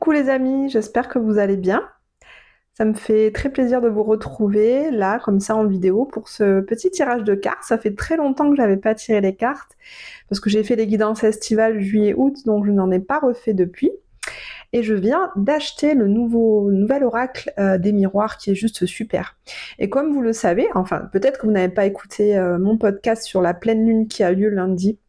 Coucou les amis, j'espère que vous allez bien. Ça me fait très plaisir de vous retrouver là, comme ça en vidéo, pour ce petit tirage de cartes. Ça fait très longtemps que je n'avais pas tiré les cartes, parce que j'ai fait les guidances estivales juillet-août, donc je n'en ai pas refait depuis. Et je viens d'acheter le nouvel oracle des miroirs qui est juste super. Et comme vous le savez, enfin peut-être que vous n'avez pas écouté mon podcast sur la pleine lune qui a lieu lundi,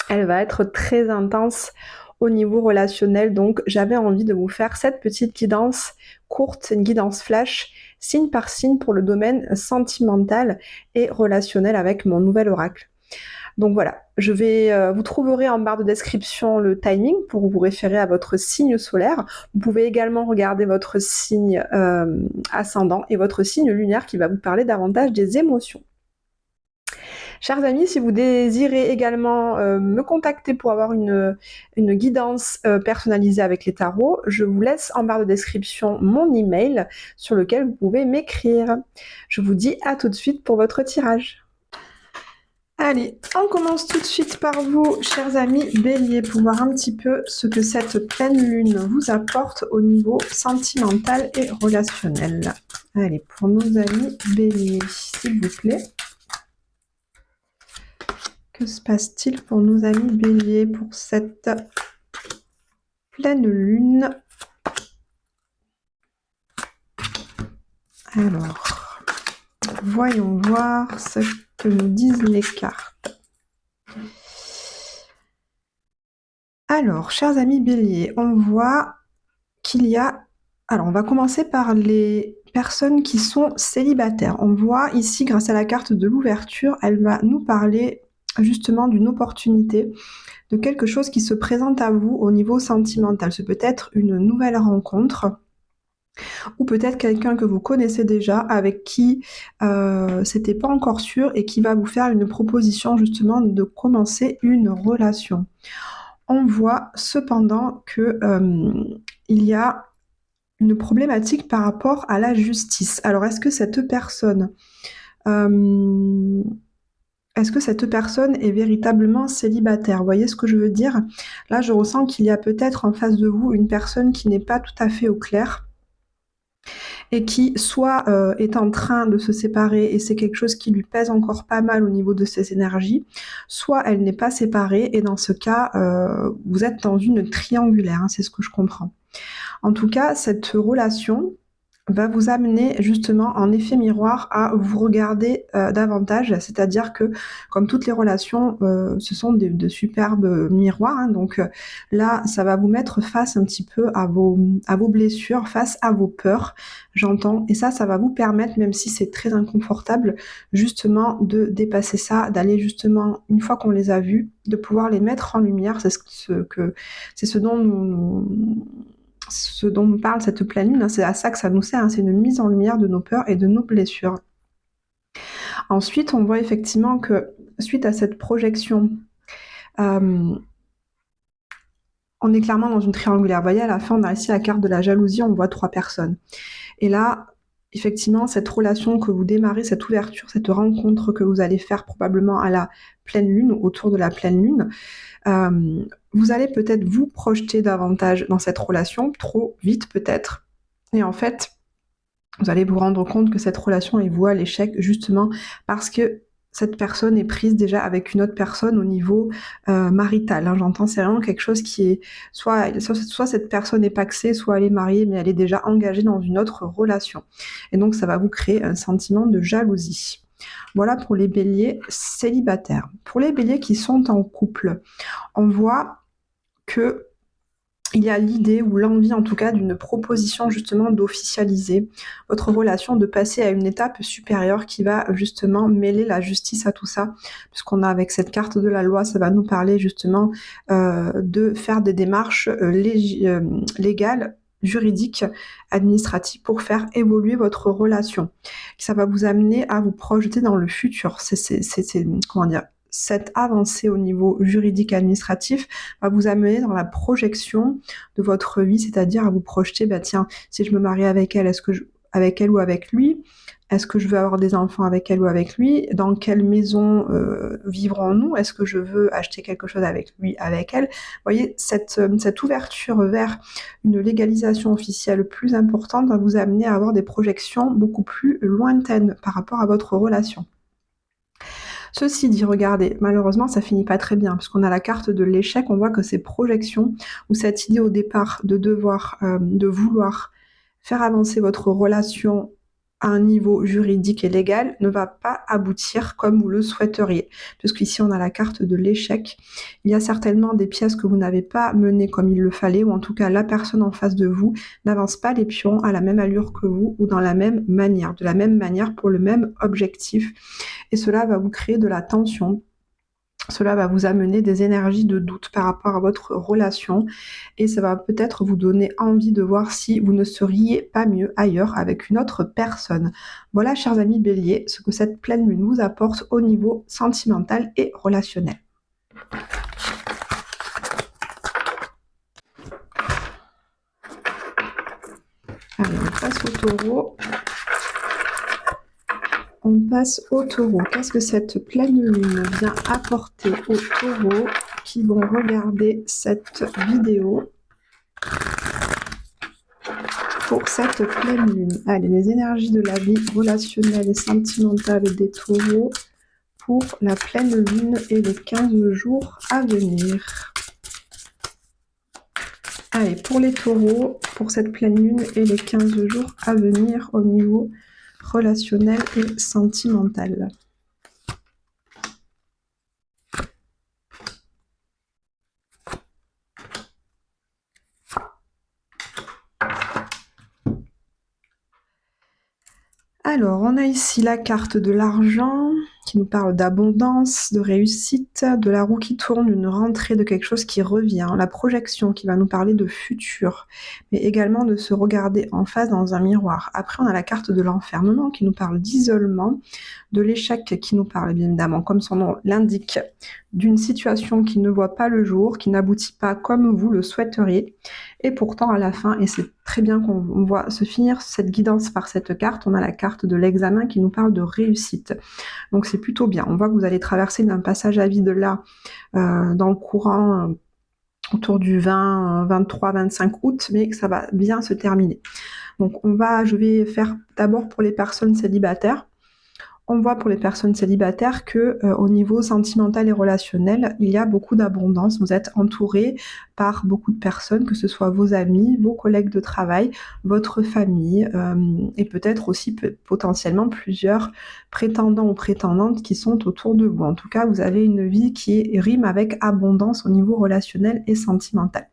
elle va être très intense au niveau relationnel, donc j'avais envie de vous faire cette petite guidance courte, une guidance flash, signe par signe pour le domaine sentimental et relationnel avec mon nouvel oracle. Donc voilà, vous trouverez en barre de description le timing pour vous référer à votre signe solaire. Vous pouvez également regarder votre signe ascendant et votre signe lunaire qui va vous parler davantage des émotions. Chers amis, si vous désirez également me contacter pour avoir une guidance personnalisée avec les tarots, je vous laisse en barre de description mon email sur lequel vous pouvez m'écrire. Je vous dis à tout de suite pour votre tirage. Allez, on commence tout de suite par vous, chers amis Bélier, pour voir un petit peu ce que cette pleine lune vous apporte au niveau sentimental et relationnel. Allez, pour nos amis Bélier, s'il vous plaît. Que se passe-t-il pour nos amis Bélier pour cette pleine lune? Alors, voyons voir ce que nous disent les cartes. Alors, chers amis Bélier, on voit qu'il y a... Alors, on va commencer par les personnes qui sont célibataires. On voit ici, grâce à la carte de l'ouverture, elle va nous parler justement d'une opportunité, de quelque chose qui se présente à vous au niveau sentimental. Ce peut être une nouvelle rencontre ou peut-être quelqu'un que vous connaissez déjà, avec qui c'était pas encore sûr et qui va vous faire une proposition justement de commencer une relation. On voit cependant que il y a une problématique par rapport à la justice. Alors est-ce que cette personne est véritablement célibataire? Vous voyez ce que je veux dire? Là, je ressens qu'il y a peut-être en face de vous une personne qui n'est pas tout à fait au clair et qui soit est en train de se séparer et c'est quelque chose qui lui pèse encore pas mal au niveau de ses énergies, soit elle n'est pas séparée et dans ce cas, vous êtes dans une triangulaire, hein, c'est ce que je comprends. En tout cas, cette relation va vous amener justement en effet miroir à vous regarder davantage, c'est-à-dire que comme toutes les relations, ce sont de superbes miroirs, hein, donc là ça va vous mettre face un petit peu à vos blessures, face à vos peurs, j'entends, et ça va vous permettre, même si c'est très inconfortable, justement de dépasser ça, d'aller justement, une fois qu'on les a vus, de pouvoir les mettre en lumière. C'est ce dont nous parle cette pleine lune, hein, c'est à ça que ça nous sert, hein, c'est une mise en lumière de nos peurs et de nos blessures. Ensuite, on voit effectivement que suite à cette projection, on est clairement dans une triangulaire. Vous voyez, à la fin, on a ici la carte de la jalousie, on voit 3 personnes. Et là, effectivement, cette relation que vous démarrez, cette ouverture, cette rencontre que vous allez faire probablement à la pleine lune, autour de la pleine lune, vous allez peut-être vous projeter davantage dans cette relation, trop vite peut-être. Et en fait, vous allez vous rendre compte que cette relation est vouée à l'échec justement parce que cette personne est prise déjà avec une autre personne au niveau marital, hein. J'entends, c'est vraiment quelque chose qui est... Soit cette personne est paxée, soit elle est mariée, mais elle est déjà engagée dans une autre relation. Et donc, ça va vous créer un sentiment de jalousie. Voilà pour les béliers célibataires. Pour les béliers qui sont en couple, on voit que il y a l'idée ou l'envie en tout cas d'une proposition justement d'officialiser votre relation, de passer à une étape supérieure qui va justement mêler la justice à tout ça, puisqu'on a avec cette carte de la loi, ça va nous parler justement de faire des démarches légales, juridiques, administratives pour faire évoluer votre relation. Ça va vous amener à vous projeter dans le futur. Comment dire, cette avancée au niveau juridique et administratif va vous amener dans la projection de votre vie, c'est-à-dire à vous projeter, bah tiens, si je me marie avec elle, avec elle ou avec lui, Est-ce que je veux avoir des enfants avec elle ou avec lui? Dans quelle maison vivrons-nous? Est-ce que je veux acheter quelque chose avec lui, avec elle? Vous voyez, cette ouverture vers une légalisation officielle plus importante va vous amener à avoir des projections beaucoup plus lointaines par rapport à votre relation. Ceci dit, regardez, malheureusement, ça finit pas très bien, parce qu'on a la carte de l'échec, on voit que ces projections, ou cette idée au départ de devoir, de vouloir faire avancer votre relation à un niveau juridique et légal ne va pas aboutir comme vous le souhaiteriez. Puisqu'ici, on a la carte de l'échec. Il y a certainement des pièces que vous n'avez pas menées comme il le fallait, ou en tout cas, la personne en face de vous n'avance pas les pions à la même allure que vous, ou dans la même manière, de la même manière pour le même objectif. Et cela va vous créer de la tension. Cela va vous amener des énergies de doute par rapport à votre relation et ça va peut-être vous donner envie de voir si vous ne seriez pas mieux ailleurs avec une autre personne. Voilà, chers amis Bélier, ce que cette pleine lune vous apporte au niveau sentimental et relationnel. Allez, on passe au taureau. On passe au taureau. Qu'est-ce que cette pleine lune vient apporter aux taureaux qui vont regarder cette vidéo pour cette pleine lune? Allez, les énergies de la vie relationnelle et sentimentale des taureaux pour la pleine lune et les 15 jours à venir. Allez, pour les taureaux, pour cette pleine lune et les 15 jours à venir au niveau relationnel et sentimental. Alors, on a ici la carte de l'argent qui nous parle d'abondance, de réussite, de la roue qui tourne, une rentrée de quelque chose qui revient, la projection qui va nous parler de futur, mais également de se regarder en face dans un miroir. Après, on a la carte de l'enfermement qui nous parle d'isolement, de l'échec qui nous parle bien évidemment, comme son nom l'indique, d'une situation qui ne voit pas le jour, qui n'aboutit pas comme vous le souhaiteriez, et pourtant à la fin, et c'est très bien qu'on voit se finir cette guidance par cette carte, on a la carte de l'examen qui nous parle de réussite. Donc c'est plutôt bien. On voit que vous allez traverser d'un passage à vide là dans le courant autour du 20, 23, 25 août, mais que ça va bien se terminer. Donc je vais faire d'abord pour les personnes célibataires. On voit pour les personnes célibataires que au niveau sentimental et relationnel, il y a beaucoup d'abondance. Vous êtes entouré par beaucoup de personnes, que ce soit vos amis, vos collègues de travail, votre famille et peut-être aussi potentiellement plusieurs prétendants ou prétendantes qui sont autour de vous. En tout cas, vous avez une vie qui rime avec abondance au niveau relationnel et sentimental.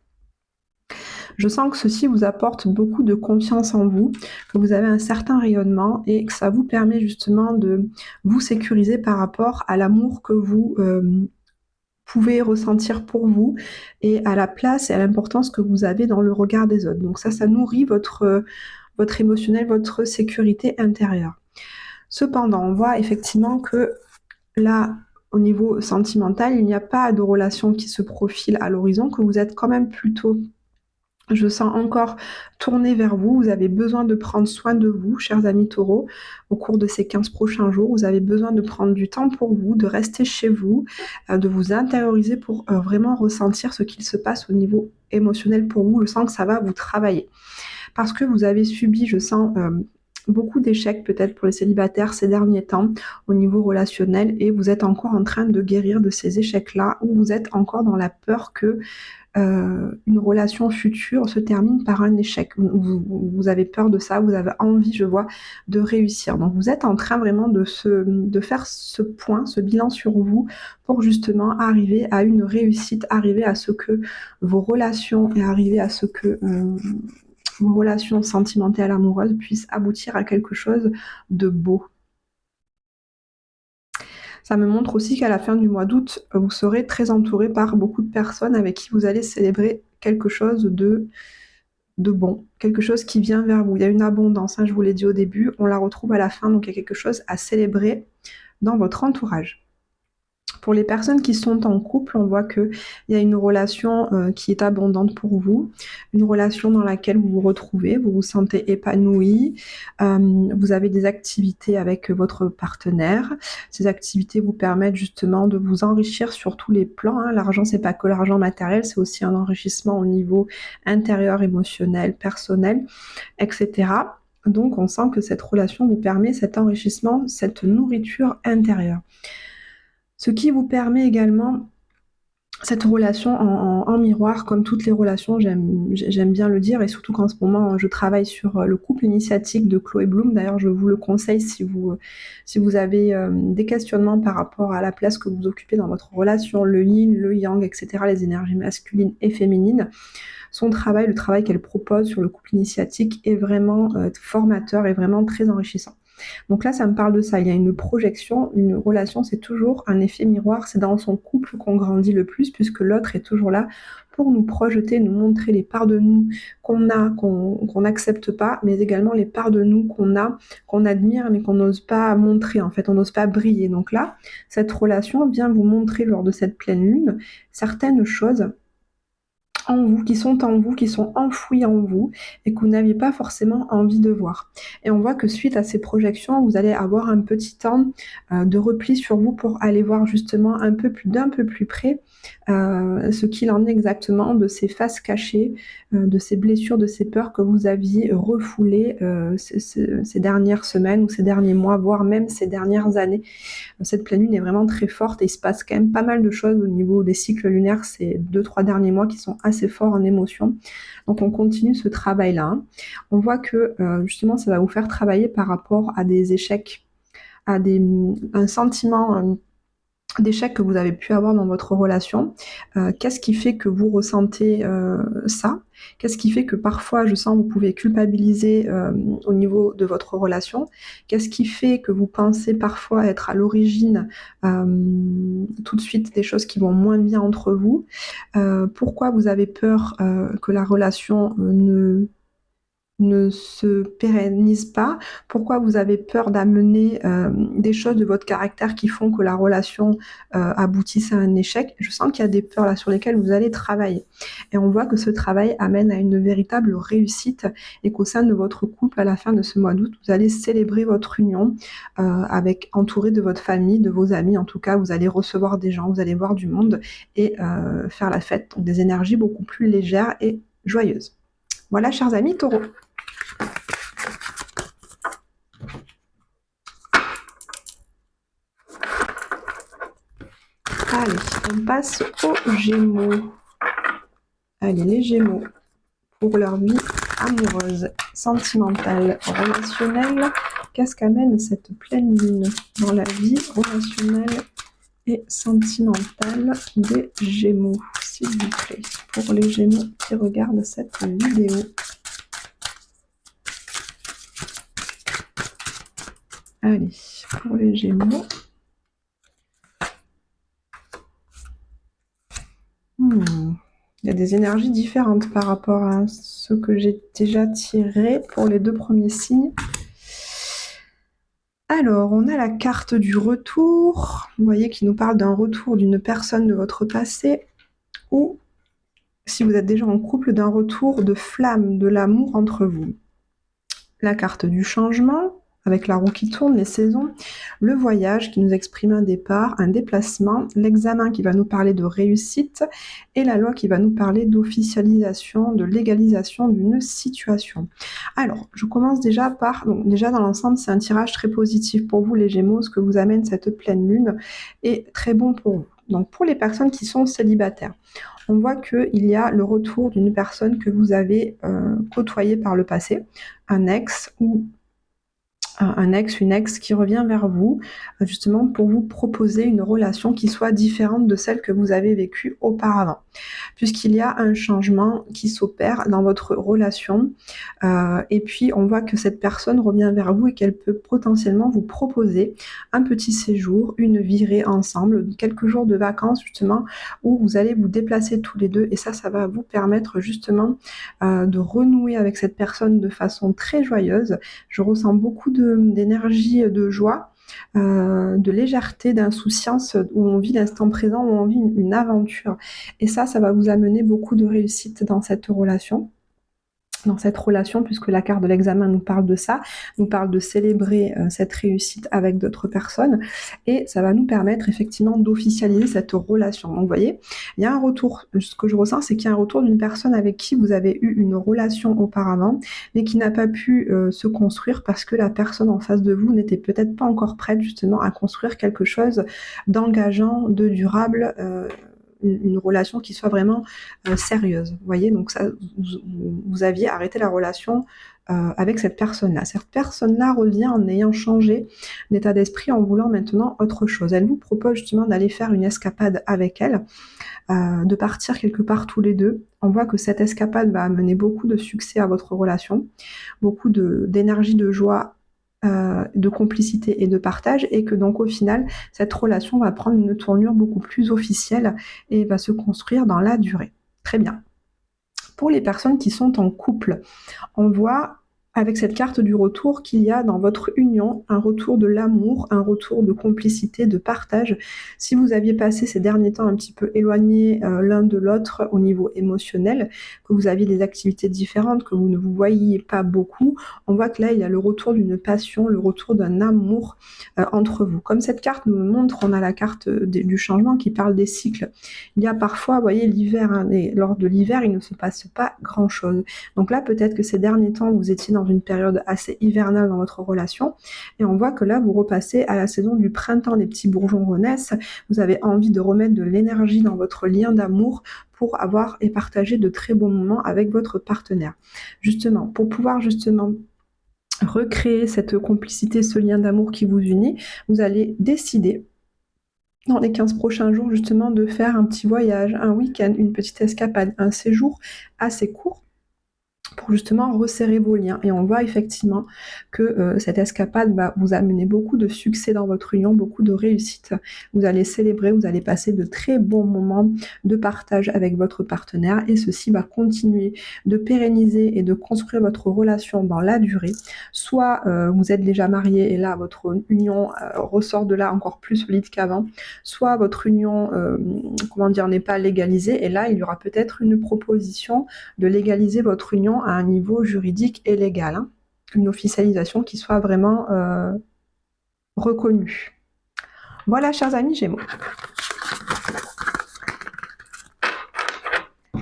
Je sens que ceci vous apporte beaucoup de confiance en vous, que vous avez un certain rayonnement et que ça vous permet justement de vous sécuriser par rapport à l'amour que vous pouvez ressentir pour vous et à la place et à l'importance que vous avez dans le regard des autres. Donc ça nourrit votre émotionnel, votre sécurité intérieure. Cependant, on voit effectivement que là, au niveau sentimental, il n'y a pas de relation qui se profile à l'horizon, que vous êtes quand même plutôt, je sens encore tourner vers vous. Vous avez besoin de prendre soin de vous, chers amis taureaux, au cours de ces 15 prochains jours. Vous avez besoin de prendre du temps pour vous, de rester chez vous, de vous intérioriser pour vraiment ressentir ce qu'il se passe au niveau émotionnel pour vous. Je sens que ça va vous travailler. Parce que vous avez subi, je sens, beaucoup d'échecs peut-être pour les célibataires ces derniers temps au niveau relationnel et vous êtes encore en train de guérir de ces échecs-là ou vous êtes encore dans la peur que une relation future se termine par un échec. Vous avez peur de ça, vous avez envie, je vois, de réussir. Donc vous êtes en train vraiment de faire ce point, ce bilan sur vous pour justement arriver à une réussite, arriver à ce que vos relations et arriver à ce que vos relations sentimentales amoureuses puissent aboutir à quelque chose de beau. Ça me montre aussi qu'à la fin du mois d'août, vous serez très entouré par beaucoup de personnes avec qui vous allez célébrer quelque chose de bon, quelque chose qui vient vers vous. Il y a une abondance, je vous l'ai dit au début, on la retrouve à la fin, donc il y a quelque chose à célébrer dans votre entourage. Pour les personnes qui sont en couple, on voit qu'il y a une relation qui est abondante pour vous, une relation dans laquelle vous vous retrouvez, vous vous sentez épanoui, vous avez des activités avec votre partenaire. Ces activités vous permettent justement de vous enrichir sur tous les plans, hein. L'argent, c'est pas que l'argent matériel, c'est aussi un enrichissement au niveau intérieur, émotionnel, personnel, etc. Donc on sent que cette relation vous permet cet enrichissement, cette nourriture intérieure. Ce qui vous permet également cette relation en miroir, comme toutes les relations, j'aime bien le dire, et surtout qu'en ce moment, je travaille sur le couple initiatique de Chloé Bloom. D'ailleurs, je vous le conseille si vous avez des questionnements par rapport à la place que vous occupez dans votre relation, le yin, le yang, etc., les énergies masculines et féminines. Son travail, le travail qu'elle propose sur le couple initiatique est vraiment formateur et vraiment très enrichissant. Donc là, ça me parle de ça. Il y a une projection, une relation, c'est toujours un effet miroir. C'est dans son couple qu'on grandit le plus, puisque l'autre est toujours là pour nous projeter, nous montrer les parts de nous qu'on a, qu'on n'accepte pas, mais également les parts de nous qu'on a, qu'on admire, mais qu'on n'ose pas montrer. En fait, on n'ose pas briller. Donc là, cette relation vient vous montrer lors de cette pleine lune certaines choses en vous, qui sont en vous, qui sont enfouis en vous et que vous n'aviez pas forcément envie de voir. Et on voit que suite à ces projections, vous allez avoir un petit temps de repli sur vous pour aller voir justement d'un peu plus près ce qu'il en est exactement de ces faces cachées, de ces blessures, de ces peurs que vous aviez refoulées ces dernières semaines ou ces derniers mois, voire même ces dernières années. Cette pleine lune est vraiment très forte et il se passe quand même pas mal de choses au niveau des cycles lunaires ces 2-3 derniers mois qui sont assez forts en émotion. Donc on continue ce travail-là, hein. On voit que justement ça va vous faire travailler par rapport à des échecs, à un sentiment d'échec que vous avez pu avoir dans votre relation. Qu'est-ce qui fait que vous ressentez ça? Qu'est-ce qui fait que parfois, je sens, vous pouvez culpabiliser au niveau de votre relation? Qu'est-ce qui fait que vous pensez parfois être à l'origine tout de suite des choses qui vont moins bien entre vous? Pourquoi vous avez peur que la relation ne se pérennise pas? Pourquoi vous avez peur d'amener des choses de votre caractère qui font que la relation aboutisse à un échec? Je sens qu'il y a des peurs là sur lesquelles vous allez travailler. Et on voit que ce travail amène à une véritable réussite et qu'au sein de votre couple, à la fin de ce mois d'août, vous allez célébrer votre union entouré de votre famille, de vos amis. En tout cas, vous allez recevoir des gens, vous allez voir du monde et faire la fête. Donc des énergies beaucoup plus légères et joyeuses. Voilà, chers amis taureaux. Allez, on passe aux Gémeaux. Allez, les Gémeaux, pour leur vie amoureuse, sentimentale, relationnelle, qu'est-ce qu'amène cette pleine lune dans la vie relationnelle et sentimentale des Gémeaux, s'il vous plaît, pour les Gémeaux qui regardent cette vidéo. Allez, pour les Gémeaux. Il y a des énergies différentes par rapport à ce que j'ai déjà tiré pour les 2 premiers signes. Alors, on a la carte du retour, vous voyez, qui nous parle d'un retour d'une personne de votre passé, ou, si vous êtes déjà en couple, d'un retour de flamme, de l'amour entre vous. La carte du changement, avec la roue qui tourne, les saisons, le voyage qui nous exprime un départ, un déplacement, l'examen qui va nous parler de réussite et la loi qui va nous parler d'officialisation, de légalisation d'une situation. Alors, je commence déjà par, déjà dans l'ensemble, c'est un tirage très positif pour vous les Gémeaux, ce que vous amène cette pleine lune est très bon pour vous. Donc pour les personnes qui sont célibataires, on voit qu'il y a le retour d'une personne que vous avez côtoyée par le passé, un ex ou une ex qui revient vers vous, justement pour vous proposer une relation qui soit différente de celle que vous avez vécue auparavant. Puisqu'il y a un changement qui s'opère dans votre relation, et puis on voit que cette personne revient vers vous et qu'elle peut potentiellement vous proposer un petit séjour, une virée ensemble, quelques jours de vacances justement, où vous allez vous déplacer tous les deux, et ça va vous permettre justement de renouer avec cette personne de façon très joyeuse. Je ressens beaucoup d'énergie, de joie, de légèreté, d'insouciance, où on vit l'instant présent, où on vit une aventure. Et ça va vous amener beaucoup de réussite dans cette relation. Puisque la carte de l'examen nous parle de ça, nous parle de célébrer cette réussite avec d'autres personnes, et ça va nous permettre effectivement d'officialiser cette relation. Donc vous voyez, il y a un retour, ce que je ressens, c'est qu'il y a un retour d'une personne avec qui vous avez eu une relation auparavant, mais qui n'a pas pu se construire parce que la personne en face de vous n'était peut-être pas encore prête justement à construire quelque chose d'engageant, de durable, une relation qui soit vraiment sérieuse. Vous voyez, donc ça, vous aviez arrêté la relation avec cette personne-là. Cette personne-là revient en ayant changé d'état d'esprit, en voulant maintenant autre chose. Elle vous propose justement d'aller faire une escapade avec elle, de partir quelque part tous les deux. On voit que cette escapade va amener beaucoup de succès à votre relation, beaucoup d'énergie, de joie, de complicité et de partage, et que donc au final, cette relation va prendre une tournure beaucoup plus officielle et va se construire dans la durée. Très bien. Pour les personnes qui sont en couple, on voit avec cette carte du retour qu'il y a dans votre union un retour de l'amour, un retour de complicité, de partage. Si vous aviez passé ces derniers temps un petit peu éloignés l'un de l'autre au niveau émotionnel, que vous aviez des activités différentes, que vous ne vous voyiez pas beaucoup, on voit que là, il y a le retour d'une passion, le retour d'un amour entre vous. Comme cette carte nous montre, on a la carte du changement qui parle des cycles. Il y a parfois, vous voyez, l'hiver, hein, et lors de l'hiver, il ne se passe pas grand-chose. Donc là, peut-être que ces derniers temps, vous étiez dans une période assez hivernale dans votre relation, et on voit que là, vous repassez à la saison du printemps, les petits bourgeons renaissent, vous avez envie de remettre de l'énergie dans votre lien d'amour pour avoir et partager de très bons moments avec votre partenaire. Justement, pour pouvoir justement recréer cette complicité, ce lien d'amour qui vous unit, vous allez décider dans les 15 prochains jours justement de faire un petit voyage, un week-end, une petite escapade, un séjour assez court pour justement resserrer vos liens. Et on voit effectivement que cette escapade va vous amener beaucoup de succès dans votre union, beaucoup de réussite. Vous allez célébrer, vous allez passer de très bons moments de partage avec votre partenaire, et ceci va continuer de pérenniser et de construire votre relation dans la durée. Soit vous êtes déjà marié et là votre union ressort de là encore plus solide qu'avant, soit votre union n'est pas légalisée, et là il y aura peut-être une proposition de légaliser votre union à un niveau juridique et légal, hein. Une officialisation qui soit vraiment reconnue. Voilà, chers amis Gémeaux.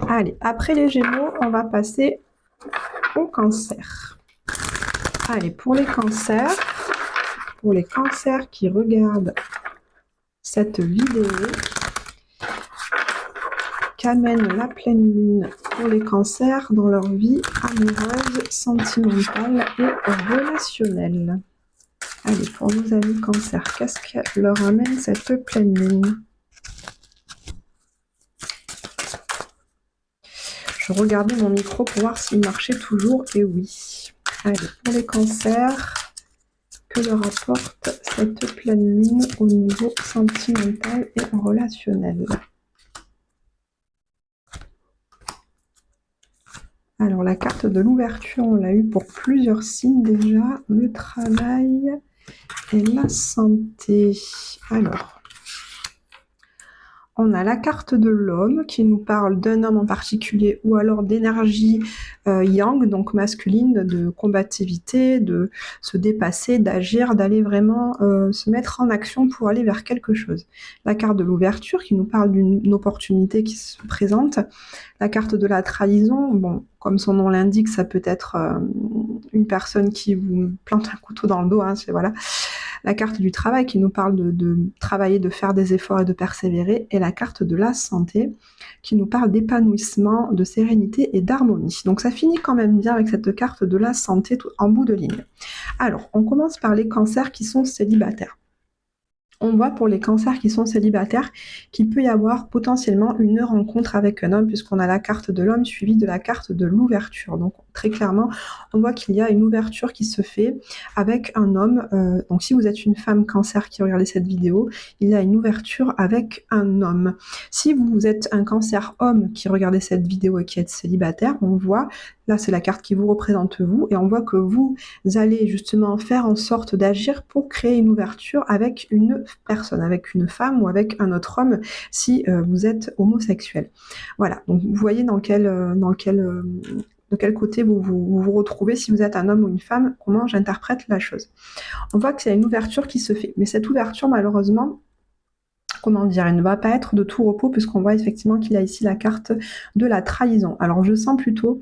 Allez, après les Gémeaux, on va passer au Cancer. Allez, pour les Cancers qui regardent cette vidéo, qu'amène la pleine lune pour les Cancers dans leur vie amoureuse, sentimentale et relationnelle. Allez, pour nos amis Cancers, qu'est-ce que leur amène cette pleine lune? Je regardais mon micro pour voir s'il marchait toujours, et oui. Allez, pour les Cancers, que leur apporte cette pleine lune au niveau sentimental et relationnel? Alors, la carte de l'ouverture, on l'a eu pour plusieurs signes déjà. Le travail et la santé. Alors, on a la carte de l'homme qui nous parle d'un homme en particulier, ou alors d'énergie yang, donc masculine, de combativité, de se dépasser, d'agir, d'aller vraiment se mettre en action pour aller vers quelque chose. La carte de l'ouverture qui nous parle d'une opportunité qui se présente. La carte de la trahison, bon, comme son nom l'indique, ça peut être une personne qui vous plante un couteau dans le dos, hein, voilà. La carte du travail qui nous parle de travailler, de faire des efforts et de persévérer, et la carte de la santé qui nous parle d'épanouissement, de sérénité et d'harmonie. Donc ça finit quand même bien avec cette carte de la santé en bout de ligne. Alors, on commence par les Cancers qui sont célibataires. On voit pour les Cancers qui sont célibataires qu'il peut y avoir potentiellement une rencontre avec un homme, puisqu'on a la carte de l'homme suivie de la carte de l'ouverture. Donc très clairement, on voit qu'il y a une ouverture qui se fait avec un homme. Donc si vous êtes une femme Cancer qui regardez cette vidéo, il y a une ouverture avec un homme. Si vous êtes un Cancer homme qui regardez cette vidéo et qui êtes célibataire, on voit Là, c'est la carte qui vous représente vous, et on voit que vous allez justement faire en sorte d'agir pour créer une ouverture avec une personne, avec une femme ou avec un autre homme, si vous êtes homosexuel. Voilà, donc vous voyez de quel côté vous retrouvez, si vous êtes un homme ou une femme, comment j'interprète la chose. On voit qu'il y a une ouverture qui se fait, mais cette ouverture, malheureusement, comment dire, elle ne va pas être de tout repos, puisqu'on voit effectivement qu'il y a ici la carte de la trahison. Alors je sens plutôt,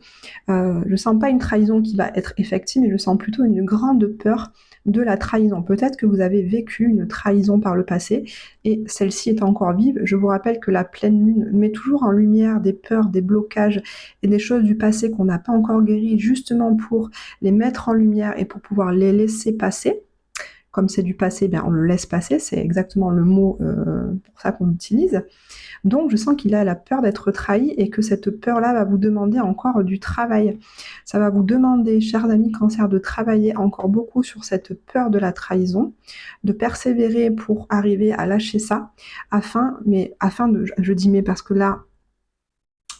je sens pas une trahison qui va être effective, mais je sens plutôt une grande peur de la trahison. Peut-être que vous avez vécu une trahison par le passé, et celle-ci est encore vive. Je vous rappelle que la pleine lune met toujours en lumière des peurs, des blocages et des choses du passé qu'on n'a pas encore guéries, justement pour les mettre en lumière et pour pouvoir les laisser passer. Comme c'est du passé, bien on le laisse passer, c'est exactement le mot pour ça qu'on l'utilise. Donc je sens qu'il a la peur d'être trahi et que cette peur-là va vous demander encore du travail. Ça va vous demander, chers amis Cancer, de travailler encore beaucoup sur cette peur de la trahison, de persévérer pour arriver à lâcher ça, afin de, je dis mais parce que là,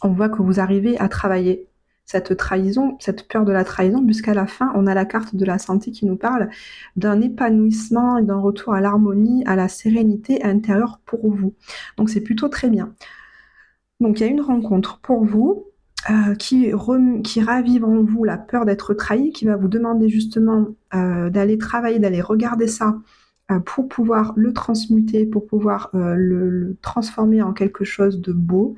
on voit que vous arrivez à travailler cette trahison, cette peur de la trahison, puisqu'à la fin, on a la carte de la santé qui nous parle d'un épanouissement et d'un retour à l'harmonie, à la sérénité intérieure pour vous. Donc c'est plutôt très bien. Donc il y a une rencontre pour vous qui ravive en vous la peur d'être trahi, qui va vous demander justement d'aller travailler, d'aller regarder ça pour pouvoir le transmuter, pour pouvoir le transformer en quelque chose de beau.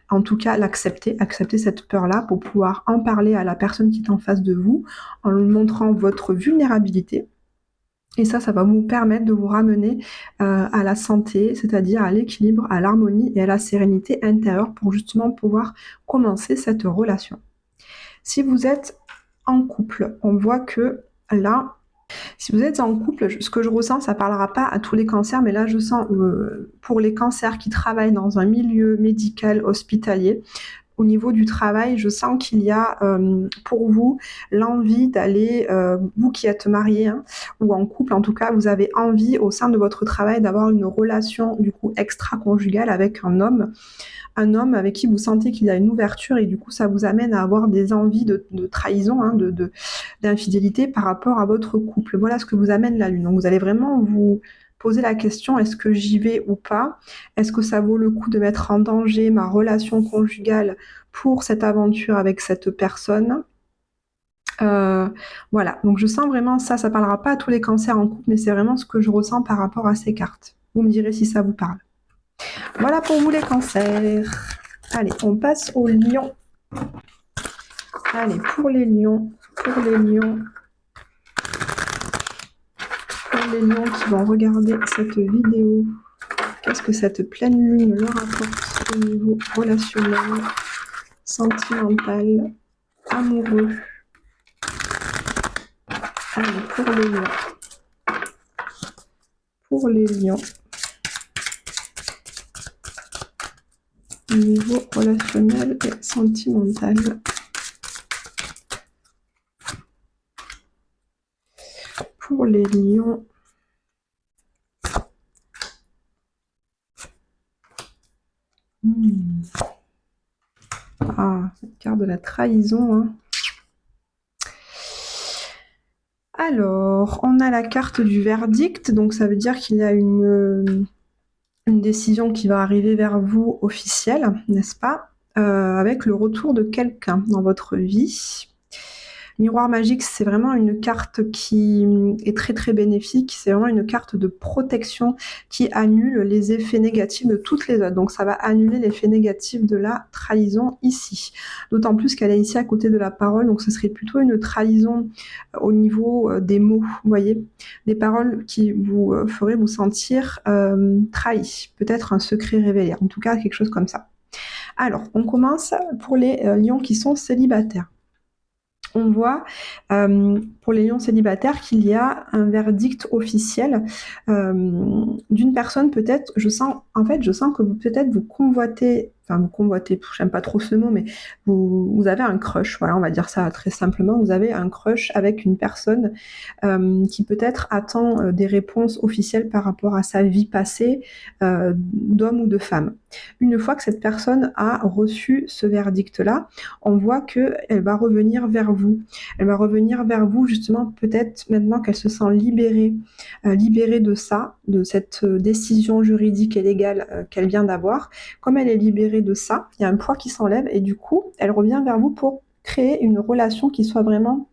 En tout cas, accepter cette peur-là pour pouvoir en parler à la personne qui est en face de vous, en lui montrant votre vulnérabilité. Et ça va vous permettre de vous ramener à la santé, c'est-à-dire à l'équilibre, à l'harmonie et à la sérénité intérieure pour justement pouvoir commencer cette relation. Si vous êtes en couple, on voit que là, si vous êtes en couple, ce que je ressens, ça ne parlera pas à tous les cancers, mais là je sens pour les cancers qui travaillent dans un milieu médical hospitalier, au niveau du travail, je sens qu'il y a pour vous l'envie d'aller, vous qui êtes mariés hein, ou en couple en tout cas, vous avez envie au sein de votre travail d'avoir une relation du coup extra-conjugale avec un homme avec qui vous sentez qu'il y a une ouverture et du coup ça vous amène à avoir des envies de trahison, hein, d'infidélité par rapport à votre couple. Voilà ce que vous amène la lune. Donc vous allez vraiment vous poser la question, est-ce que j'y vais ou pas? Est-ce que ça vaut le coup de mettre en danger ma relation conjugale pour cette aventure avec cette personne? Voilà, donc je sens vraiment ça parlera pas à tous les cancers en couple, mais c'est vraiment ce que je ressens par rapport à ces cartes. Vous me direz si ça vous parle. Voilà pour vous les cancers. Allez, on passe aux lions. Allez, pour les lions qui vont regarder cette vidéo, qu'est-ce que cette pleine lune leur apporte au niveau relationnel, sentimental, amoureux? Allez, pour les lions, au niveau relationnel et sentimental. Pour les lions, ah, cette carte de la trahison. Hein. Alors, on a la carte du verdict, donc ça veut dire qu'il y a une décision qui va arriver vers vous officielle, n'est-ce pas, avec le retour de quelqu'un dans votre vie. Miroir magique, c'est vraiment une carte qui est très très bénéfique, c'est vraiment une carte de protection qui annule les effets négatifs de toutes les autres. Donc ça va annuler l'effet négatif de la trahison ici. D'autant plus qu'elle est ici à côté de la parole, donc ce serait plutôt une trahison au niveau des mots, vous voyez, des paroles qui vous feraient vous sentir trahi, peut-être un secret révélé, en tout cas quelque chose comme ça. Alors, on commence pour les lions qui sont célibataires. On voit pour les lions célibataires qu'il y a un verdict officiel d'une personne peut-être, je sens que peut-être vous convoitez, j'aime pas trop ce mot, mais vous avez un crush, voilà, on va dire ça très simplement, vous avez un crush avec une personne qui peut-être attend des réponses officielles par rapport à sa vie passée d'homme ou de femme. Une fois que cette personne a reçu ce verdict-là, on voit qu'elle va revenir vers vous. Elle va revenir vers vous justement peut-être maintenant qu'elle se sent libérée de ça, de cette décision juridique et légale qu'elle vient d'avoir. Comme elle est libérée de ça, il y a un poids qui s'enlève et du coup, elle revient vers vous pour créer une relation qui soit vraiment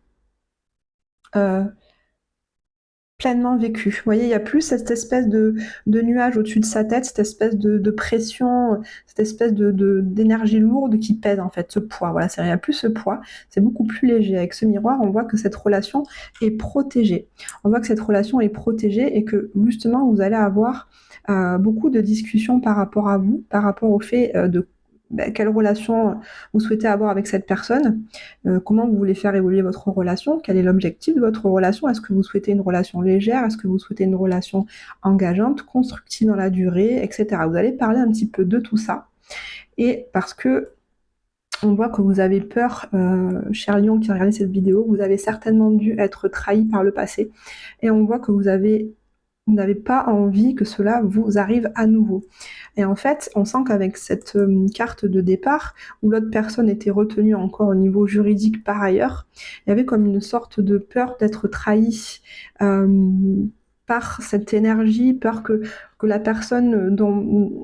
pleinement vécue. Vous voyez, il n'y a plus cette espèce de nuage au-dessus de sa tête, cette espèce de pression, cette espèce d'énergie lourde qui pèse en fait, ce poids. Voilà, il n'y a plus ce poids, c'est beaucoup plus léger. Avec ce miroir, on voit que cette relation est protégée. On voit que cette relation est protégée et que justement, vous allez avoir beaucoup de discussions par rapport à vous, par rapport au fait de quelle relation vous souhaitez avoir avec cette personne, comment vous voulez faire évoluer votre relation, quel est l'objectif de votre relation, est-ce que vous souhaitez une relation légère, est-ce que vous souhaitez une relation engageante, constructive dans la durée, etc. Vous allez parler un petit peu de tout ça, et parce que on voit que vous avez peur, cher lion qui regardez cette vidéo, vous avez certainement dû être trahi par le passé, et on voit que vous n'avez pas envie que cela vous arrive à nouveau. Et en fait, on sent qu'avec cette carte de départ, où l'autre personne était retenue encore au niveau juridique par ailleurs, il y avait comme une sorte de peur d'être trahi par cette énergie, peur que la personne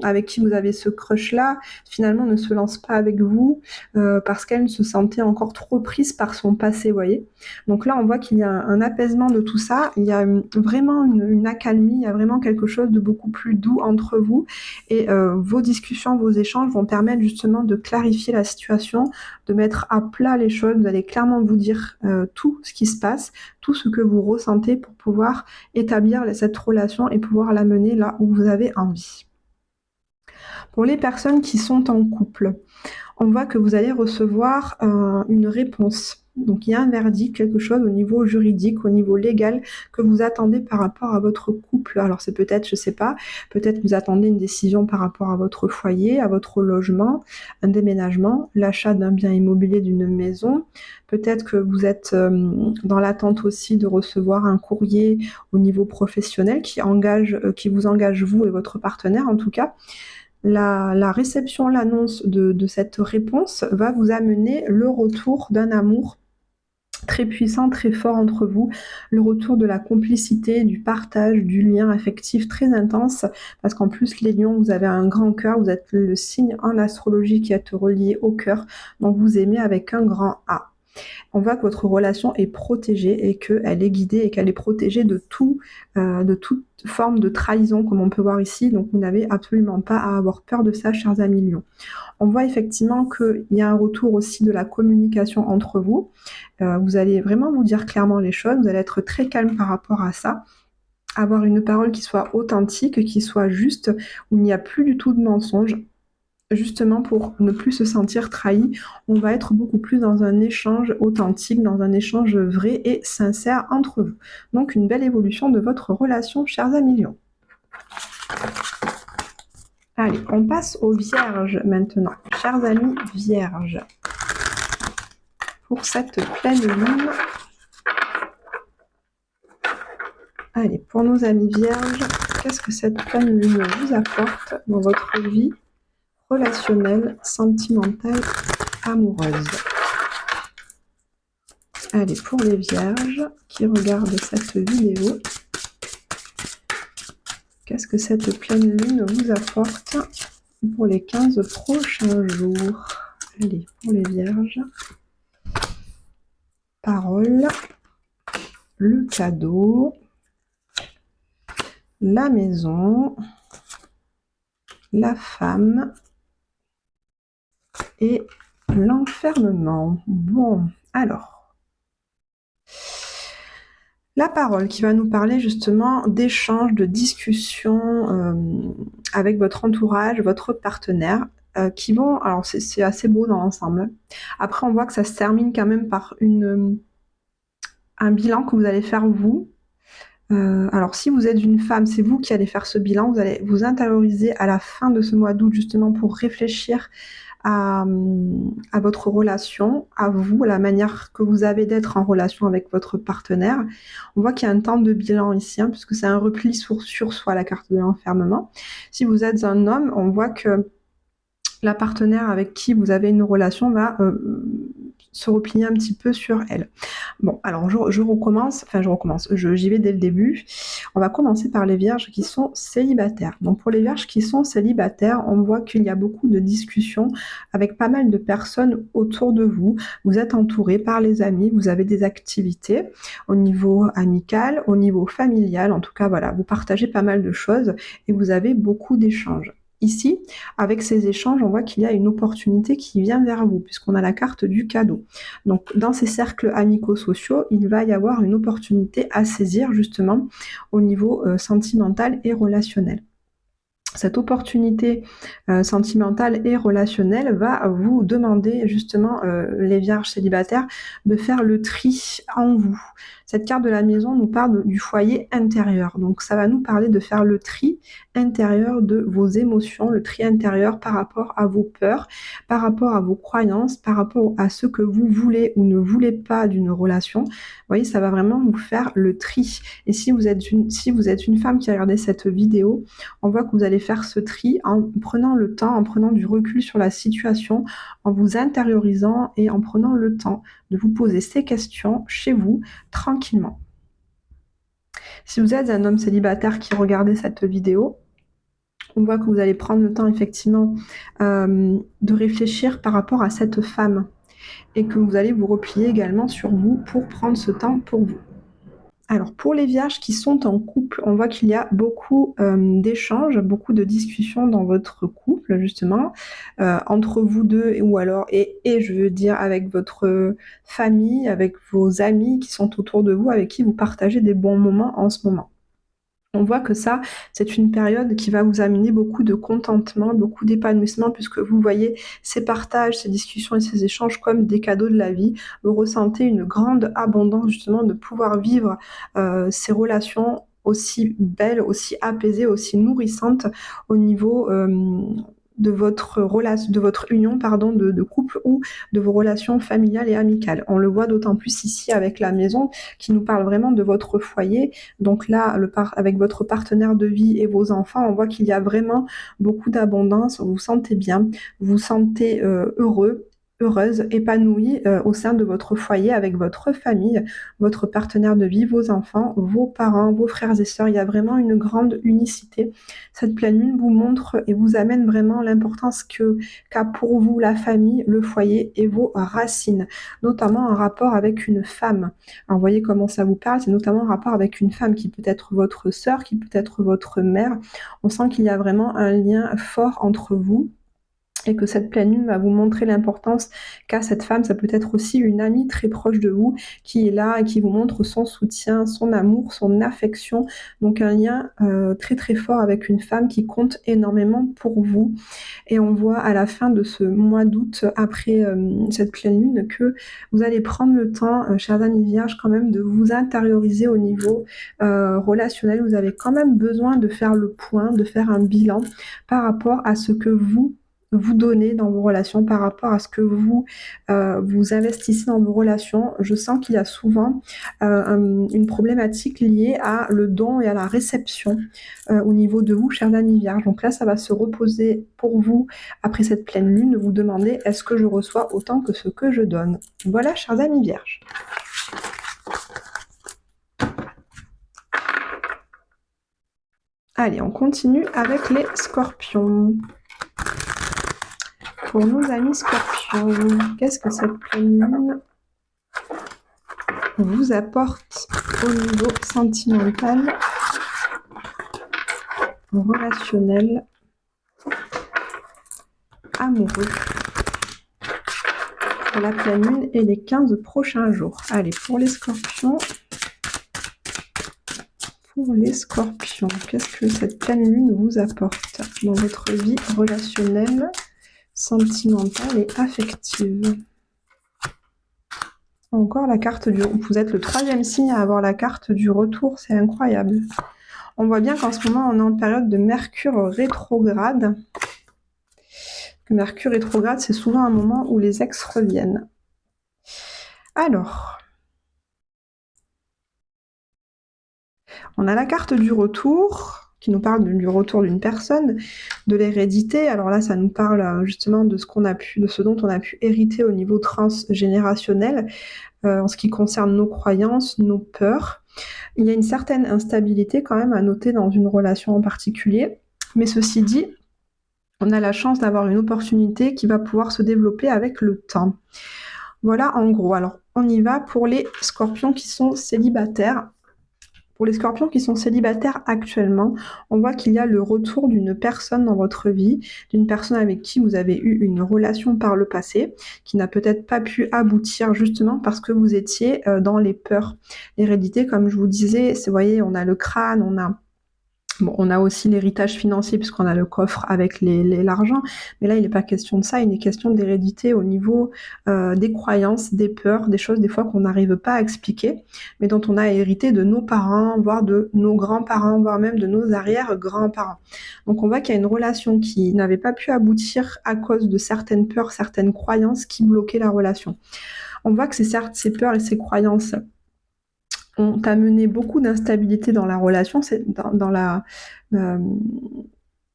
avec qui vous avez ce crush-là, finalement ne se lance pas avec vous, parce qu'elle se sentait encore trop prise par son passé, vous voyez. Donc là, on voit qu'il y a un apaisement de tout ça, il y a vraiment une accalmie, il y a vraiment quelque chose de beaucoup plus doux entre vous, et vos discussions, vos échanges vont permettre justement de clarifier la situation, de mettre à plat les choses, vous allez clairement vous dire tout ce qui se passe, tout ce que vous ressentez pour pouvoir établir cette relation et pouvoir la mener là où vous avez envie. Pour les personnes qui sont en couple, on voit que vous allez recevoir une réponse. Donc il y a un verdict, quelque chose au niveau juridique, au niveau légal que vous attendez par rapport à votre couple. Alors c'est peut-être, je sais pas, peut-être que vous attendez une décision par rapport à votre foyer, à votre logement, un déménagement, l'achat d'un bien immobilier, d'une maison. Peut-être que vous êtes dans l'attente aussi de recevoir un courrier au niveau professionnel qui vous engage vous et votre partenaire en tout cas. La réception, l'annonce de cette réponse va vous amener le retour d'un amour très puissant, très fort entre vous, le retour de la complicité, du partage, du lien affectif très intense, parce qu'en plus les lions, vous avez un grand cœur, vous êtes le signe en astrologie qui est relié au cœur, donc vous aimez avec un grand A. On voit que votre relation est protégée et qu'elle est guidée et qu'elle est protégée de toute forme de trahison comme on peut voir ici, donc vous n'avez absolument pas à avoir peur de ça, chers amis lions. On voit effectivement qu'il y a un retour aussi de la communication entre vous, vous allez vraiment vous dire clairement les choses, vous allez être très calme par rapport à ça, avoir une parole qui soit authentique, qui soit juste, où il n'y a plus du tout de mensonge. Justement, pour ne plus se sentir trahi, on va être beaucoup plus dans un échange authentique, dans un échange vrai et sincère entre vous. Donc, une belle évolution de votre relation, chers amis lions. Allez, on passe aux vierges maintenant. Chers amis vierges, pour cette pleine lune, allez, pour nos amis vierges, qu'est-ce que cette pleine lune vous apporte dans votre vie relationnelle, sentimentale, amoureuse? Allez, pour les vierges qui regardent cette vidéo, qu'est-ce que cette pleine lune vous apporte pour les 15 prochains jours? Allez, pour les vierges, parole, le cadeau, la maison, la femme et l'enfermement. Bon, alors, la parole qui va nous parler justement d'échanges, de discussions avec votre entourage, votre partenaire, qui vont, alors c'est assez beau dans l'ensemble. Après on voit que ça se termine quand même par un bilan que vous allez faire vous. Alors si vous êtes une femme, c'est vous qui allez faire ce bilan. Vous allez vous intérioriser à la fin de ce mois d'août justement pour réfléchir à votre relation, à vous, à la manière que vous avez d'être en relation avec votre partenaire. On voit qu'il y a un temps de bilan ici, hein, puisque c'est un repli sur soi, la carte de l'enfermement. Si vous êtes un homme, on voit que la partenaire avec qui vous avez une relation va se replier un petit peu sur elle. Bon, alors je recommence, j'y vais dès le début. On va commencer par les vierges qui sont célibataires. Donc pour les vierges qui sont célibataires, on voit qu'il y a beaucoup de discussions avec pas mal de personnes autour de vous. Vous êtes entouré par les amis, vous avez des activités au niveau amical, au niveau familial. En tout cas, voilà, vous partagez pas mal de choses et vous avez beaucoup d'échanges. Ici, avec ces échanges, on voit qu'il y a une opportunité qui vient vers vous, puisqu'on a la carte du cadeau. Donc, dans ces cercles amicaux-sociaux, il va y avoir une opportunité à saisir, justement, au niveau sentimental et relationnel. Cette opportunité sentimentale et relationnelle va vous demander justement, les vierges célibataires, de faire le tri en vous. Cette carte de la maison nous parle du foyer intérieur. Donc ça va nous parler de faire le tri intérieur de vos émotions, le tri intérieur par rapport à vos peurs, par rapport à vos croyances, par rapport à ce que vous voulez ou ne voulez pas d'une relation. Vous voyez, ça va vraiment vous faire le tri. Et si vous êtes une femme qui a regardé cette vidéo, on voit que vous allez faire ce tri en prenant le temps, en prenant du recul sur la situation, en vous intériorisant et en prenant le temps de vous poser ces questions chez vous, tranquillement. Si vous êtes un homme célibataire qui regardait cette vidéo, on voit que vous allez prendre le temps effectivement de réfléchir par rapport à cette femme et que vous allez vous replier également sur vous pour prendre ce temps pour vous. Alors pour les vierges qui sont en couple, on voit qu'il y a beaucoup d'échanges, beaucoup de discussions dans votre couple justement, entre vous deux ou alors et je veux dire avec votre famille, avec vos amis qui sont autour de vous, avec qui vous partagez des bons moments en ce moment. On voit que ça, c'est une période qui va vous amener beaucoup de contentement, beaucoup d'épanouissement, puisque vous voyez ces partages, ces discussions et ces échanges comme des cadeaux de la vie. Vous ressentez une grande abondance justement de pouvoir vivre ces relations aussi belles, aussi apaisées, aussi nourrissantes au niveau de votre union de couple ou de vos relations familiales et amicales. On le voit d'autant plus ici avec la maison qui nous parle vraiment de votre foyer. Donc là, avec votre partenaire de vie et vos enfants, on voit qu'il y a vraiment beaucoup d'abondance, vous vous sentez bien, vous vous sentez heureux, heureuse, épanouie au sein de votre foyer avec votre famille, votre partenaire de vie, vos enfants, vos parents, vos frères et sœurs. Il y a vraiment une grande unicité. Cette pleine lune vous montre et vous amène vraiment l'importance qu'a pour vous la famille, le foyer et vos racines, notamment en rapport avec une femme. Alors, vous voyez comment ça vous parle, c'est notamment en rapport avec une femme qui peut être votre sœur, qui peut être votre mère. On sent qu'il y a vraiment un lien fort entre vous. Et que cette pleine lune va vous montrer l'importance qu'a cette femme. Ça peut être aussi une amie très proche de vous qui est là et qui vous montre son soutien, son amour, son affection. Donc un lien très très fort avec une femme qui compte énormément pour vous. Et on voit à la fin de ce mois d'août, après cette pleine lune, que vous allez prendre le temps, chers amis vierges, quand même de vous intérioriser au niveau relationnel. Vous avez quand même besoin de faire le point, de faire un bilan par rapport à ce que vous donnez dans vos relations, par rapport à ce que vous investissez dans vos relations. Je sens qu'il y a souvent une problématique liée à le don et à la réception au niveau de vous, chers amis vierges. Donc là, ça va se reposer pour vous après cette pleine lune, de vous demander est-ce que je reçois autant que ce que je donne. Voilà, chers amis vierges. Allez, on continue avec les scorpions. Pour nos amis scorpions, qu'est-ce que cette pleine lune vous apporte au niveau sentimental, relationnel, amoureux, pour la pleine lune et les 15 prochains jours? Allez, pour les scorpions, qu'est-ce que cette pleine lune vous apporte dans votre vie relationnelle, sentimentale et affective? Encore la carte du... Vous êtes le 3e signe à avoir la carte du retour, c'est incroyable. On voit bien qu'en ce moment, on est en période de Mercure rétrograde. Mercure rétrograde, c'est souvent un moment où les ex reviennent. Alors, on a la carte du retour qui nous parle du retour d'une personne, de l'hérédité. Alors là, ça nous parle justement de ce dont on a pu hériter au niveau transgénérationnel en ce qui concerne nos croyances, nos peurs. Il y a une certaine instabilité quand même à noter dans une relation en particulier. Mais ceci dit, on a la chance d'avoir une opportunité qui va pouvoir se développer avec le temps. Voilà en gros. Alors, on y va pour les scorpions qui sont célibataires. Pour les scorpions qui sont célibataires actuellement, on voit qu'il y a le retour d'une personne dans votre vie, d'une personne avec qui vous avez eu une relation par le passé, qui n'a peut-être pas pu aboutir justement parce que vous étiez dans les peurs. L'hérédité, comme je vous disais, vous voyez, on a le crâne, on a aussi l'héritage financier puisqu'on a le coffre avec l'argent, mais là il n'est pas question de ça, il est question d'hérédité au niveau des croyances, des peurs, des choses des fois qu'on n'arrive pas à expliquer, mais dont on a hérité de nos parents, voire de nos grands-parents, voire même de nos arrière-grands-parents. Donc on voit qu'il y a une relation qui n'avait pas pu aboutir à cause de certaines peurs, certaines croyances qui bloquaient la relation. On voit que ces peurs et ces croyances ont amené beaucoup d'instabilité dans la relation, dans la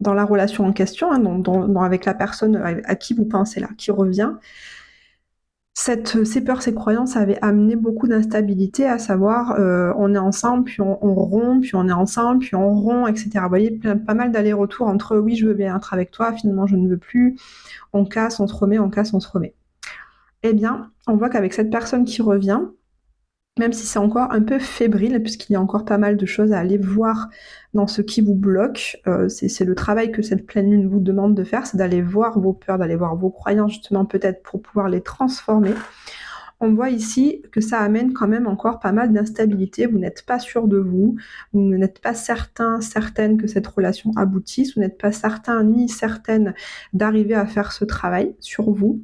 relation en question, avec la personne à qui vous pensez là, qui revient. Ces peurs, ces croyances avaient amené beaucoup d'instabilité, à savoir on est ensemble, puis on rompt, puis on est ensemble, puis on rompt, etc. Vous voyez, pas mal d'allers-retours entre oui, je veux bien être avec toi, finalement je ne veux plus, on casse, on se remet, on casse, on se remet. Eh bien, on voit qu'avec cette personne qui revient, même si c'est encore un peu fébrile, puisqu'il y a encore pas mal de choses à aller voir dans ce qui vous bloque, c'est le travail que cette pleine lune vous demande de faire, c'est d'aller voir vos peurs, d'aller voir vos croyances justement peut-être pour pouvoir les transformer. On voit ici que ça amène quand même encore pas mal d'instabilité. Vous n'êtes pas sûr de vous, vous n'êtes pas certain, certaine que cette relation aboutisse, vous n'êtes pas certain ni certaine d'arriver à faire ce travail sur vous.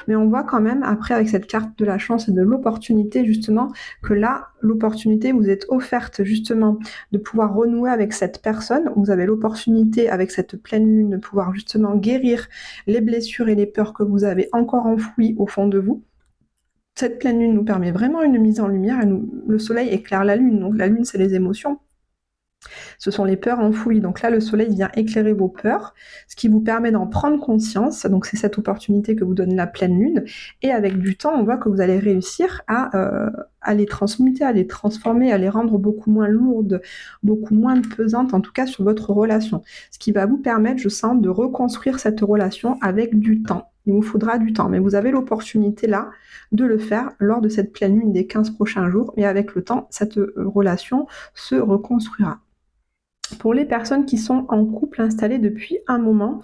Mais on voit quand même après avec cette carte de la chance et de l'opportunité justement que là, l'opportunité vous est offerte justement de pouvoir renouer avec cette personne. Vous avez l'opportunité avec cette pleine lune de pouvoir justement guérir les blessures et les peurs que vous avez encore enfouies au fond de vous. Cette pleine lune nous permet vraiment une mise en lumière. Le soleil éclaire la lune, donc la lune c'est les émotions. Ce sont les peurs enfouies. Donc là, le soleil vient éclairer vos peurs, ce qui vous permet d'en prendre conscience. Donc c'est cette opportunité que vous donne la pleine lune. Et avec du temps, on voit que vous allez réussir à les transmuter, à les transformer, à les rendre beaucoup moins lourdes, beaucoup moins pesantes, en tout cas sur votre relation. Ce qui va vous permettre, je sens, de reconstruire cette relation avec du temps. Il vous faudra du temps, mais vous avez l'opportunité là de le faire lors de cette pleine lune des 15 prochains jours. Et avec le temps, cette relation se reconstruira. Pour les personnes qui sont en couple installées depuis un moment,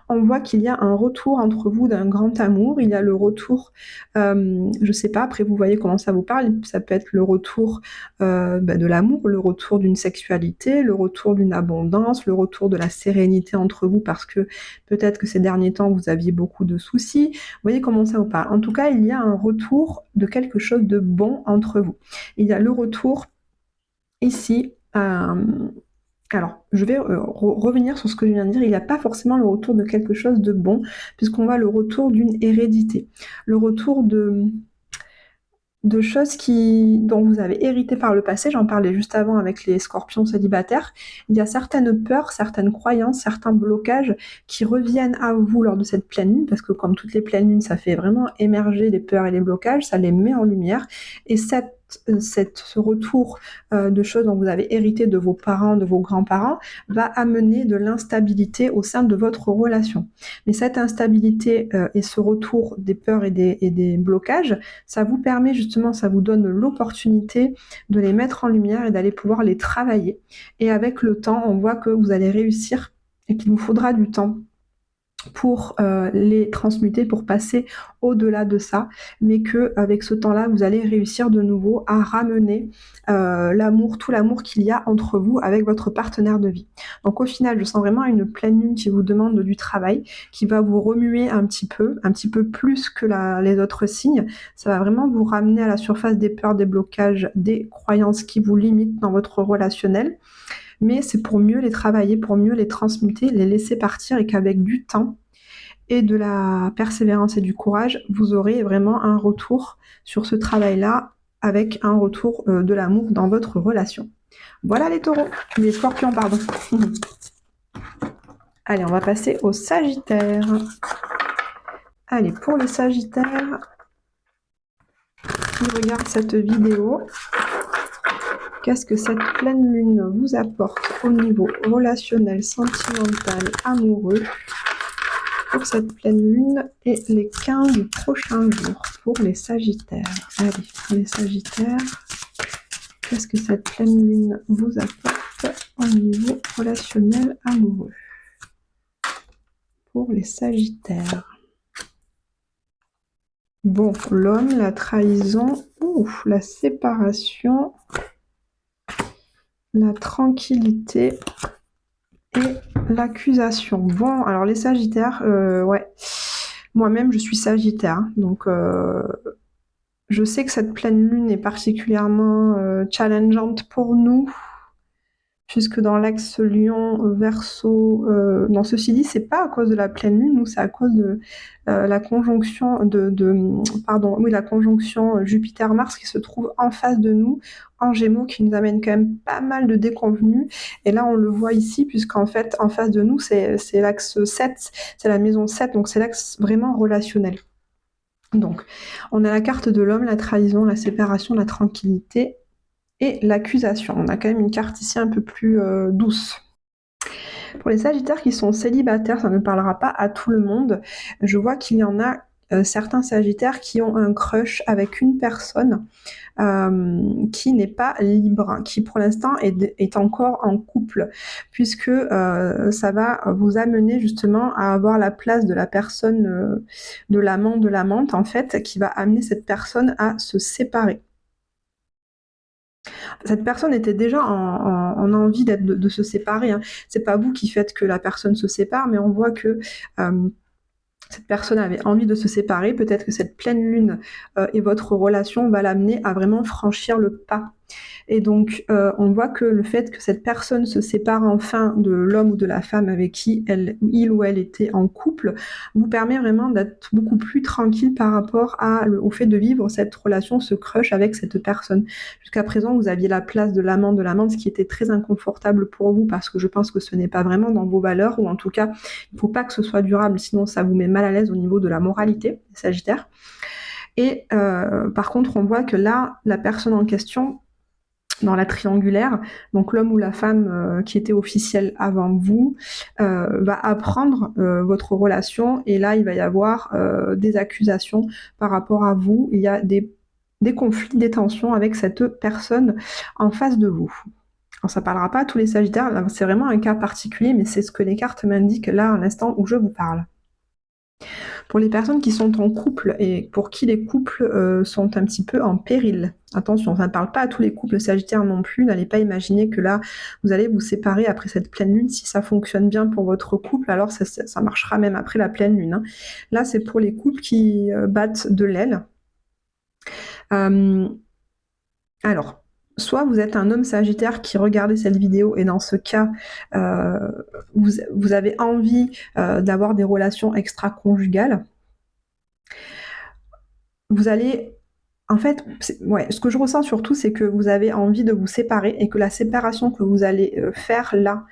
on voit qu'il y a un retour entre vous d'un grand amour. Il y a le retour, je sais pas, après vous voyez comment ça vous parle, ça peut être le retour de l'amour, le retour d'une sexualité, le retour d'une abondance, le retour de la sérénité entre vous parce que peut-être que ces derniers temps vous aviez beaucoup de soucis. Vous voyez comment ça vous parle. En tout cas, il y a un retour de quelque chose de bon entre vous. Il y a le retour ici. Alors, je vais revenir sur ce que je viens de dire. Il n'y a pas forcément le retour de quelque chose de bon, puisqu'on voit le retour d'une hérédité, le retour de choses dont vous avez hérité par le passé. J'en parlais juste avant avec les scorpions célibataires. Il y a certaines peurs, certaines croyances, certains blocages qui reviennent à vous lors de cette pleine lune, parce que comme toutes les pleines lunes, ça fait vraiment émerger les peurs et les blocages, ça les met en lumière. Et ce retour de choses dont vous avez hérité de vos parents, de vos grands-parents, va amener de l'instabilité au sein de votre relation. Mais cette instabilité et ce retour des peurs et des blocages, ça vous permet justement, ça vous donne l'opportunité de les mettre en lumière et d'aller pouvoir les travailler. Et avec le temps, on voit que vous allez réussir et qu'il vous faudra du temps pour les transmuter, pour passer au-delà de ça, mais qu'avec ce temps-là, vous allez réussir de nouveau à ramener l'amour, tout l'amour qu'il y a entre vous avec votre partenaire de vie. Donc au final, je sens vraiment une pleine lune qui vous demande du travail, qui va vous remuer un petit peu plus que les autres signes. Ça va vraiment vous ramener à la surface des peurs, des blocages, des croyances qui vous limitent dans votre relationnel. Mais c'est pour mieux les travailler, pour mieux les transmuter, les laisser partir, et qu'avec du temps et de la persévérance et du courage, vous aurez vraiment un retour sur ce travail-là, avec un retour de l'amour dans votre relation. Voilà les taureaux, les scorpions, pardon. Allez, on va passer au Sagittaire. Allez, pour les Sagittaires qui regardent cette vidéo, qu'est-ce que cette pleine lune vous apporte au niveau relationnel, sentimental, amoureux pour cette pleine lune et les 15 prochains jours pour les Sagittaires? Allez, pour les Sagittaires, qu'est-ce que cette pleine lune vous apporte au niveau relationnel, amoureux pour les Sagittaires? Bon, l'homme, la trahison, la séparation, la tranquillité et l'accusation. Bon, alors les Sagittaires, ouais, moi-même je suis Sagittaire, donc je sais que cette pleine lune est particulièrement challengeante pour nous, puisque dans l'axe Lion, Verseau, non, ceci dit, c'est pas à cause de la pleine lune, nous, c'est à cause de la conjonction la conjonction Jupiter-Mars qui se trouve en face de nous, en Gémeaux, qui nous amène quand même pas mal de déconvenues. Et là, on le voit ici, puisqu'en fait, en face de nous, c'est l'axe 7, c'est la maison 7, donc c'est l'axe vraiment relationnel. Donc, on a la carte de l'homme, la trahison, la séparation, la tranquillité et l'accusation. On a quand même une carte ici un peu plus douce. Pour les Sagittaires qui sont célibataires, ça ne parlera pas à tout le monde. Je vois qu'il y en a certains Sagittaires qui ont un crush avec une personne qui n'est pas libre, qui pour l'instant est encore en couple, puisque ça va vous amener justement à avoir la place de la personne, de l'amant, de l'amante, en fait, qui va amener cette personne à se séparer. Cette personne était déjà en envie de se séparer, hein. C'est pas vous qui faites que la personne se sépare, mais on voit que cette personne avait envie de se séparer. Peut-être que cette pleine lune et votre relation va l'amener à vraiment franchir le pas. Et donc, on voit que le fait que cette personne se sépare enfin de l'homme ou de la femme avec qui il ou elle était en couple, vous permet vraiment d'être beaucoup plus tranquille par rapport au fait de vivre cette relation, ce crush avec cette personne. Jusqu'à présent, vous aviez la place de l'amant, de l'amante, ce qui était très inconfortable pour vous, parce que je pense que ce n'est pas vraiment dans vos valeurs, ou en tout cas, il ne faut pas que ce soit durable, sinon ça vous met mal à l'aise au niveau de la moralité, Sagittaire. Et par contre, on voit que là, la personne en question, dans la triangulaire, donc l'homme ou la femme qui était officiel avant vous, va apprendre votre relation, et là il va y avoir des accusations par rapport à vous. Il y a des conflits, des tensions avec cette personne en face de vous. Alors ça parlera pas à tous les Sagittaires, là, c'est vraiment un cas particulier, mais c'est ce que les cartes m'indiquent là à l'instant où je vous parle. Pour les personnes qui sont en couple et pour qui les couples sont un petit peu en péril, attention, ça ne parle pas à tous les couples Sagittaires non plus, n'allez pas imaginer que là, vous allez vous séparer après cette pleine lune. Si ça fonctionne bien pour votre couple, alors ça marchera même après la pleine lune, hein. Là, c'est pour les couples qui battent de l'aile. Alors, soit vous êtes un homme Sagittaire qui regardez cette vidéo, et dans ce cas, vous avez envie d'avoir des relations extra-conjugales. Vous allez... En fait, ce que je ressens surtout, c'est que vous avez envie de vous séparer, et que la séparation que vous allez faire là,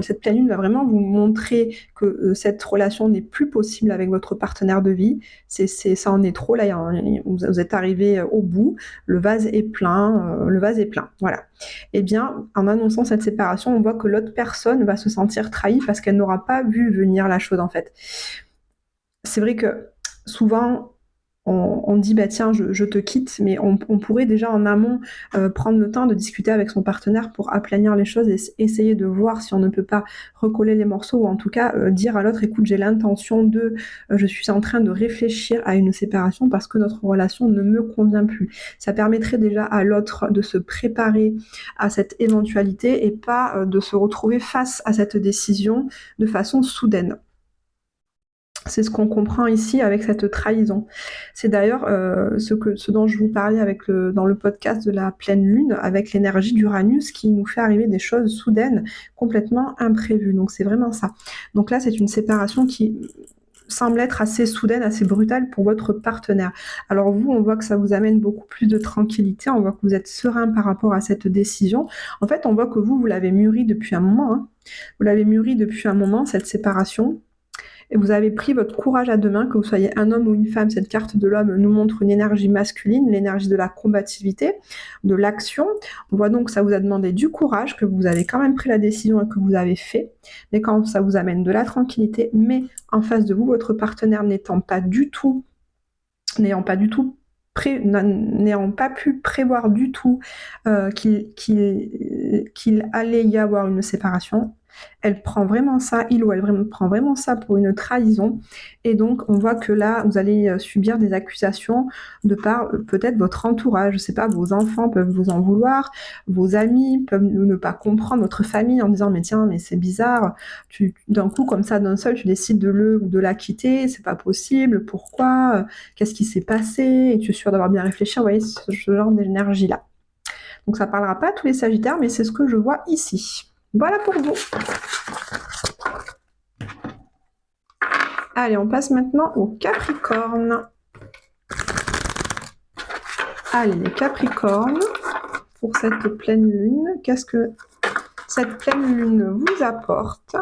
cette pleine lune va vraiment vous montrer que cette relation n'est plus possible avec votre partenaire de vie. Ça en est trop, là, vous êtes arrivé au bout, le vase est plein, voilà. Eh bien, en annonçant cette séparation, on voit que l'autre personne va se sentir trahie parce qu'elle n'aura pas vu venir la chose, en fait. C'est vrai que souvent, on dit bah tiens je te quitte, mais on pourrait déjà en amont prendre le temps de discuter avec son partenaire pour aplanir les choses et essayer de voir si on ne peut pas recoller les morceaux, ou en tout cas dire à l'autre écoute j'ai l'intention de je suis en train de réfléchir à une séparation parce que notre relation ne me convient plus. Ça permettrait déjà à l'autre de se préparer à cette éventualité et pas de se retrouver face à cette décision de façon soudaine. C'est ce qu'on comprend ici avec cette trahison. C'est d'ailleurs ce dont je vous parlais dans le podcast de la pleine lune, avec l'énergie d'Uranus qui nous fait arriver des choses soudaines, complètement imprévues. Donc c'est vraiment ça. Donc là, c'est une séparation qui semble être assez soudaine, assez brutale pour votre partenaire. Alors vous, on voit que ça vous amène beaucoup plus de tranquillité, on voit que vous êtes serein par rapport à cette décision. En fait, on voit que vous l'avez mûri depuis un moment. Hein. Vous l'avez mûri depuis un moment, cette séparation. Et vous avez pris votre courage à deux mains, que vous soyez un homme ou une femme. Cette carte de l'homme nous montre une énergie masculine, l'énergie de la combativité, de l'action. On voit donc que ça vous a demandé du courage, que vous avez quand même pris la décision et que vous avez fait. Mais quand ça vous amène de la tranquillité, mais en face de vous, votre partenaire n'ayant pas pu prévoir du tout qu'il allait y avoir une séparation, elle prend vraiment ça, il ou elle prend vraiment ça pour une trahison. Et donc, on voit que là, vous allez subir des accusations de par peut-être votre entourage. Je sais pas, vos enfants peuvent vous en vouloir, vos amis peuvent ne pas comprendre, votre famille en disant mais tiens, mais c'est bizarre, d'un coup, comme ça, d'un seul, tu décides de le ou de la quitter, c'est pas possible, pourquoi, qu'est-ce qui s'est passé, es-tu sûr d'avoir bien réfléchi, vous voyez, ce genre d'énergie-là. Donc ça parlera pas à tous les Sagittaires, mais c'est ce que je vois ici. Voilà pour vous. Allez, on passe maintenant au Capricorne. Allez, les Capricornes, pour cette pleine lune, qu'est-ce que cette pleine lune vous apporte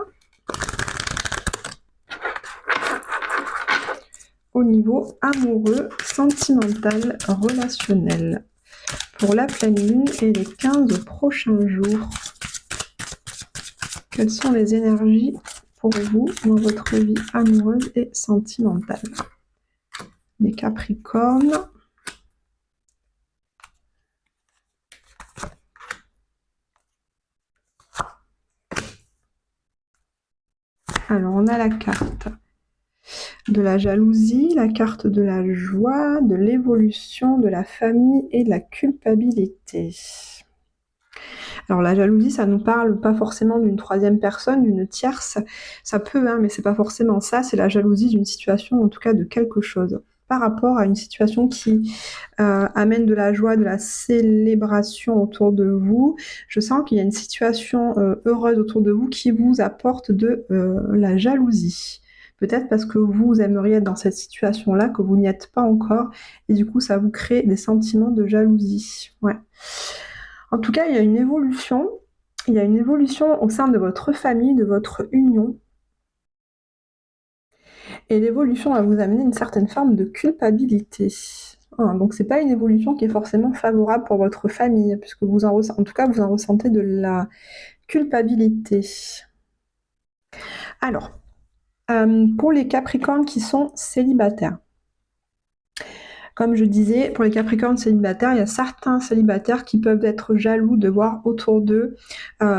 au niveau amoureux, sentimental, relationnel, pour la pleine lune et les 15 prochains jours? Quelles sont les énergies pour vous dans votre vie amoureuse et sentimentale? Les Capricornes. Alors, on a la carte de la jalousie, la carte de la joie, de l'évolution, de la famille et de la culpabilité. Alors la jalousie, ça nous parle pas forcément d'une troisième personne, d'une tierce, ça peut, hein, mais c'est pas forcément ça, c'est la jalousie d'une situation, en tout cas de quelque chose, par rapport à une situation qui amène de la joie, de la célébration autour de vous. Je sens qu'il y a une situation heureuse autour de vous qui vous apporte de la jalousie. Peut-être parce que vous aimeriez être dans cette situation-là, que vous n'y êtes pas encore, et du coup ça vous crée des sentiments de jalousie. Ouais. En tout cas, il y a une évolution. Il y a une évolution au sein de votre famille, de votre union. Et l'évolution va vous amener une certaine forme de culpabilité. Donc c'est pas une évolution qui est forcément favorable pour votre famille, puisque vous en ressentez de la culpabilité. Alors, pour les Capricornes qui sont célibataires, comme je disais, pour les Capricornes célibataires, il y a certains célibataires qui peuvent être jaloux de voir autour d'eux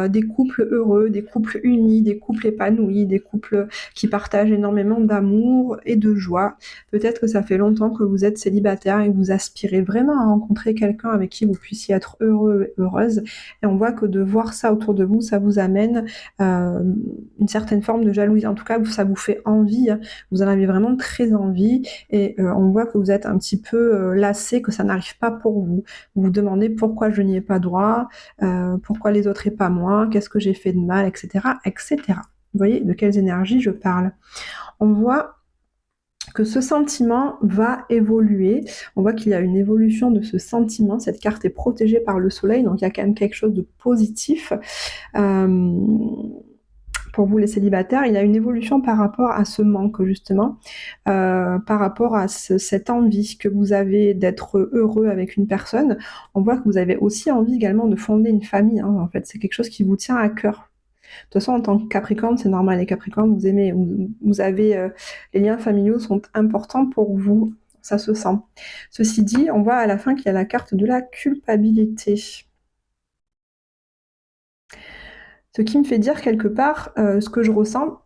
des couples heureux, des couples unis, des couples épanouis, des couples qui partagent énormément d'amour et de joie. Peut-être que ça fait longtemps que vous êtes célibataire et que vous aspirez vraiment à rencontrer quelqu'un avec qui vous puissiez être heureux et heureuse. Et on voit que de voir ça autour de vous, ça vous amène une certaine forme de jalousie. En tout cas, ça vous fait envie. Hein. Vous en avez vraiment très envie. Et on voit que vous êtes un petit peu lassé, que ça n'arrive pas pour vous. Vous vous demandez pourquoi je n'y ai pas droit, pourquoi les autres et pas moi, qu'est-ce que j'ai fait de mal, etc., etc. Vous voyez de quelles énergies je parle. On voit que ce sentiment va évoluer. On voit qu'il y a une évolution de ce sentiment. Cette carte est protégée par le soleil, donc il y a quand même quelque chose de positif. Pour vous les célibataires, il y a une évolution par rapport à ce manque justement, par rapport à cette envie que vous avez d'être heureux avec une personne. On voit que vous avez aussi envie également de fonder une famille, hein. En fait, c'est quelque chose qui vous tient à cœur. De toute façon, en tant que Capricorne, c'est normal, les Capricornes, vous aimez, vous avez, les liens familiaux sont importants pour vous. ça se sent. Ceci dit, on voit à la fin qu'il y a la carte de la culpabilité. Ce qui me fait dire quelque part, ce que je ressens,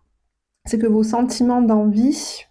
c'est que vos sentiments d'envie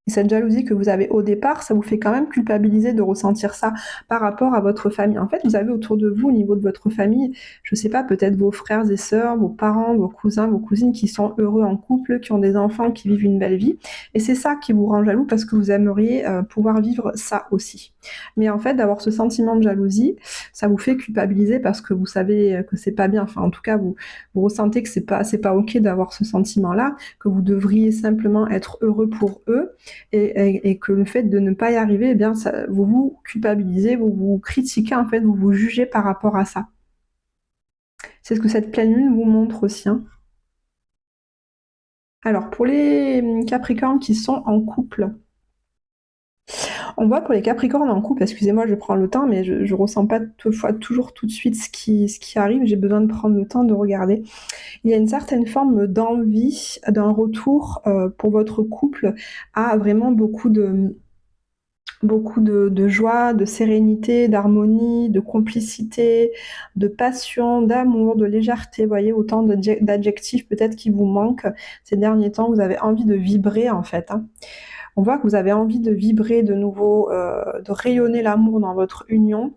et cette jalousie que vous avez au départ, ça vous fait quand même culpabiliser de ressentir ça par rapport à votre famille. En fait, vous avez autour de vous, au niveau de votre famille, je sais pas, peut-être vos frères et sœurs, vos parents, vos cousins, vos cousines qui sont heureux en couple, qui ont des enfants, qui vivent une belle vie. Et c'est ça qui vous rend jaloux parce que vous aimeriez pouvoir vivre ça aussi. Mais en fait, d'avoir ce sentiment de jalousie, ça vous fait culpabiliser parce que vous savez que c'est pas bien. Enfin, en tout cas, vous ressentez que c'est pas ok d'avoir ce sentiment-là, que vous devriez simplement être heureux pour eux. Et que le fait de ne pas y arriver, eh bien, ça, vous vous culpabilisez, vous vous critiquez, en fait, vous vous jugez par rapport à ça. C'est ce que cette pleine lune vous montre aussi, hein. Alors, pour les Capricornes qui sont en couple, on voit pour les Capricornes en couple, excusez-moi, je prends le temps, mais je ressens pas toutefois toujours tout de suite ce qui arrive, j'ai besoin de prendre le temps de regarder. Il y a une certaine forme d'envie d'un retour pour votre couple à vraiment beaucoup de joie, de sérénité, d'harmonie, de complicité, de passion, d'amour, de légèreté. Vous voyez, autant d'adjectifs peut-être qui vous manquent ces derniers temps. Vous avez envie de vibrer en fait, hein. On voit que vous avez envie de vibrer de nouveau, de rayonner l'amour dans votre union.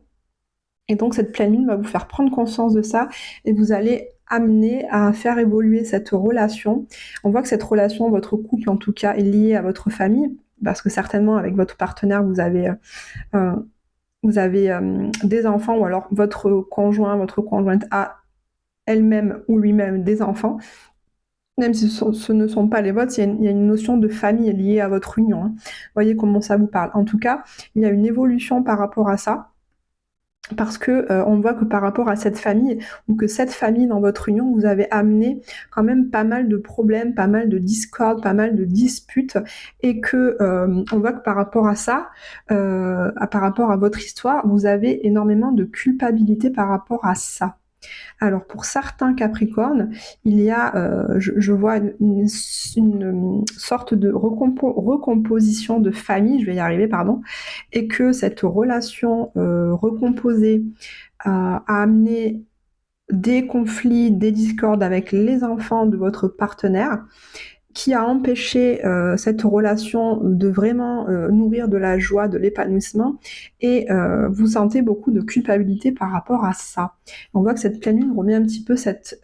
Et donc cette pleine lune va vous faire prendre conscience de ça et vous allez amener à faire évoluer cette relation. On voit que cette relation, votre couple en tout cas, est liée à votre famille, parce que certainement avec votre partenaire, vous avez des enfants, ou alors votre conjoint, votre conjointe a elle-même ou lui-même des enfants. Même si ce ne sont pas les vôtres, il y a une notion de famille liée à votre union, hein. Voyez comment ça vous parle. En tout cas, il y a une évolution par rapport à ça. Parce que on voit que par rapport à cette famille, ou que cette famille dans votre union, vous avez amené quand même pas mal de problèmes, pas mal de discordes, pas mal de disputes, et que on voit que par rapport à ça, par rapport à votre histoire, vous avez énormément de culpabilité par rapport à ça. Alors pour certains Capricornes, il y a, je vois une sorte de recomposition de famille, je vais y arriver, pardon, et que cette relation recomposée a amené des conflits, des discordes avec les enfants de votre partenaire, qui a empêché cette relation de vraiment nourrir de la joie, de l'épanouissement, et vous sentez beaucoup de culpabilité par rapport à ça. On voit que cette pleine lune remet un petit peu cette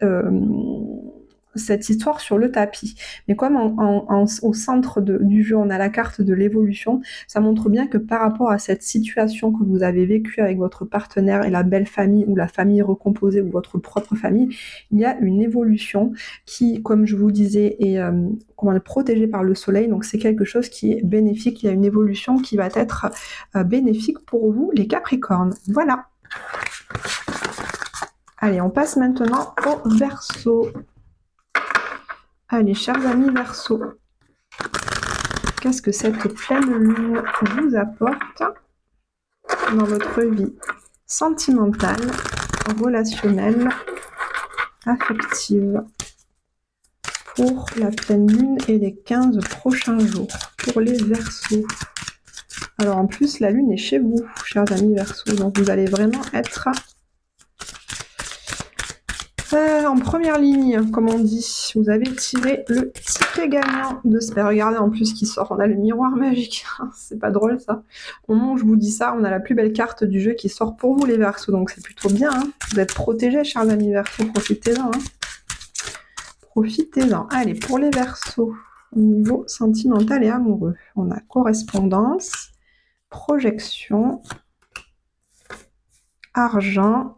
histoire sur le tapis. Mais comme au centre du jeu, on a la carte de l'évolution, ça montre bien que par rapport à cette situation que vous avez vécue avec votre partenaire et la belle famille, ou la famille recomposée, ou votre propre famille, il y a une évolution qui, comme je vous disais, est protégée par le soleil. Donc c'est quelque chose qui est bénéfique. Il y a une évolution qui va être bénéfique pour vous, les Capricornes. Voilà. Allez, on passe maintenant au Verseau. Allez, chers amis Verseau, qu'est-ce que cette pleine lune vous apporte dans votre vie sentimentale, relationnelle, affective, pour la pleine lune et les 15 prochains jours, pour les Verseaux? Alors en plus, la lune est chez vous, chers amis Verseaux, donc vous allez vraiment être en première ligne, comme on dit. Vous avez tiré le ticket gagnant de ce... Regardez en plus qui sort, on a le miroir magique. C'est pas drôle ça. Au moment où je vous dis ça, on a la plus belle carte du jeu qui sort pour vous les Verseaux, donc c'est plutôt bien, hein. Vous êtes protégés, chers amis Verseaux, profitez-en, hein. Profitez-en. Allez, pour les Verseaux, au niveau sentimental et amoureux, on a correspondance, projection, argent,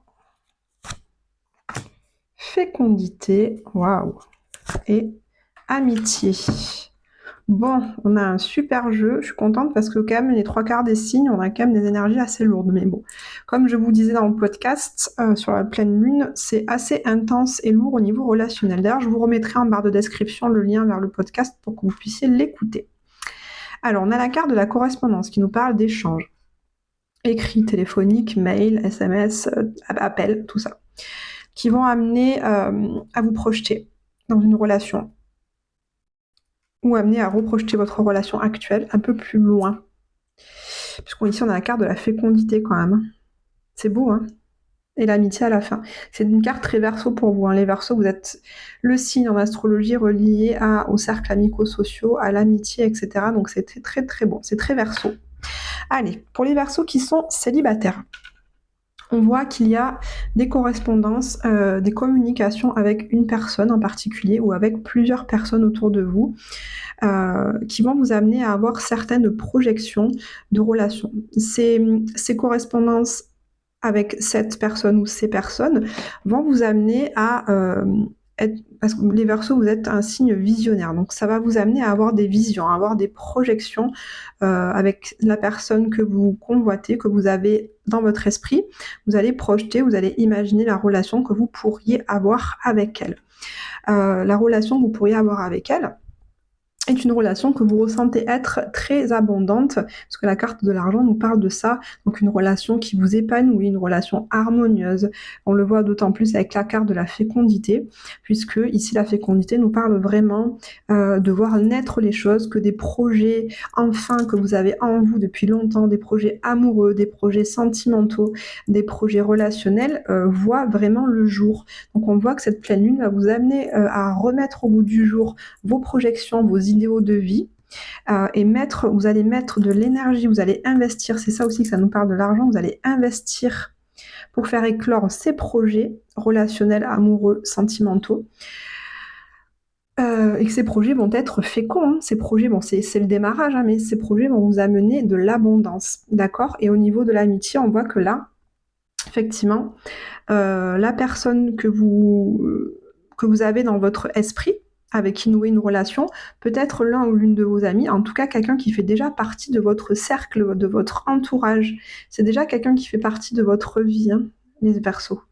fécondité, waouh, et amitié. Bon, on a un super jeu, je suis contente parce que quand même les 3/4 des signes, on a quand même des énergies assez lourdes, mais bon, comme je vous disais dans le podcast, sur la pleine lune, c'est assez intense et lourd au niveau relationnel. D'ailleurs, je vous remettrai en barre de description le lien vers le podcast pour que vous puissiez l'écouter. Alors, on a la carte de la correspondance qui nous parle d'échanges. Écrit, téléphonique, mail, SMS, appel, tout ça, qui vont amener à vous projeter dans une relation, ou amener à reprojeter votre relation actuelle un peu plus loin. Puisqu'ici, on a la carte de la fécondité quand même. C'est beau, hein? Et l'amitié à la fin. C'est une carte très Verseau pour vous, hein. Les Verseaux, vous êtes le signe en astrologie relié aux cercles amicaux-sociaux, à l'amitié, etc. Donc c'est très, très, très bon. C'est très Verseau. Allez, pour les Verseaux qui sont célibataires, on voit qu'il y a des correspondances, des communications avec une personne en particulier ou avec plusieurs personnes autour de vous qui vont vous amener à avoir certaines projections de relations. Ces correspondances avec cette personne ou ces personnes vont vous amener à parce que les Verseaux, vous êtes un signe visionnaire, donc ça va vous amener à avoir des visions, à avoir des projections avec la personne que vous convoitez, que vous avez dans votre esprit. Vous allez projeter, vous allez imaginer la relation que vous pourriez avoir avec elle. La relation que vous pourriez avoir avec elle est une relation que vous ressentez être très abondante, parce que la carte de l'argent nous parle de ça, donc une relation qui vous épanouit, une relation harmonieuse. On le voit d'autant plus avec la carte de la fécondité, puisque ici la fécondité nous parle vraiment de voir naître les choses, que des projets enfin que vous avez en vous depuis longtemps, des projets amoureux, des projets sentimentaux, des projets relationnels, voient vraiment le jour. Donc on voit que cette pleine lune va vous amener à remettre au goût du jour vos projections, vos idéaux de vie, et vous allez mettre de l'énergie, vous allez investir, c'est ça aussi que ça nous parle de l'argent, vous allez investir pour faire éclore ces projets relationnels, amoureux, sentimentaux, et que ces projets vont être féconds, hein. Ces projets, bon, c'est le démarrage, hein, mais ces projets vont vous amener de l'abondance, d'accord? Et au niveau de l'amitié, on voit que là, effectivement, la personne que vous avez dans votre esprit, avec qui nouer une relation, peut-être l'un ou l'une de vos amis, en tout cas quelqu'un qui fait déjà partie de votre cercle, de votre entourage. C'est déjà quelqu'un qui fait partie de votre vie, hein, les Verseaux.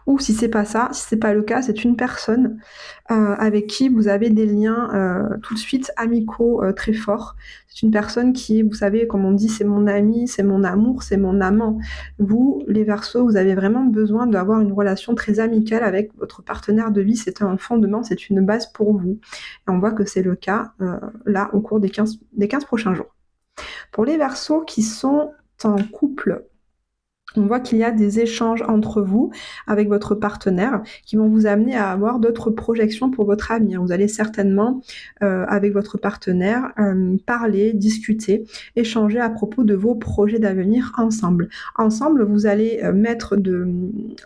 Ou si c'est pas ça, si c'est pas le cas, c'est une personne avec qui vous avez des liens tout de suite amicaux très forts. C'est une personne qui, vous savez, comme on dit, c'est mon ami, c'est mon amour, c'est mon amant. Vous, les Verseaux, vous avez vraiment besoin d'avoir une relation très amicale avec votre partenaire de vie. C'est un fondement, c'est une base pour vous. Et on voit que c'est le cas là au cours des 15 prochains jours. Pour les Verseaux qui sont en couple, on voit qu'il y a des échanges entre vous avec votre partenaire qui vont vous amener à avoir d'autres projections pour votre avenir. Vous allez certainement, avec votre partenaire, parler, discuter, échanger à propos de vos projets d'avenir ensemble. Ensemble, vous allez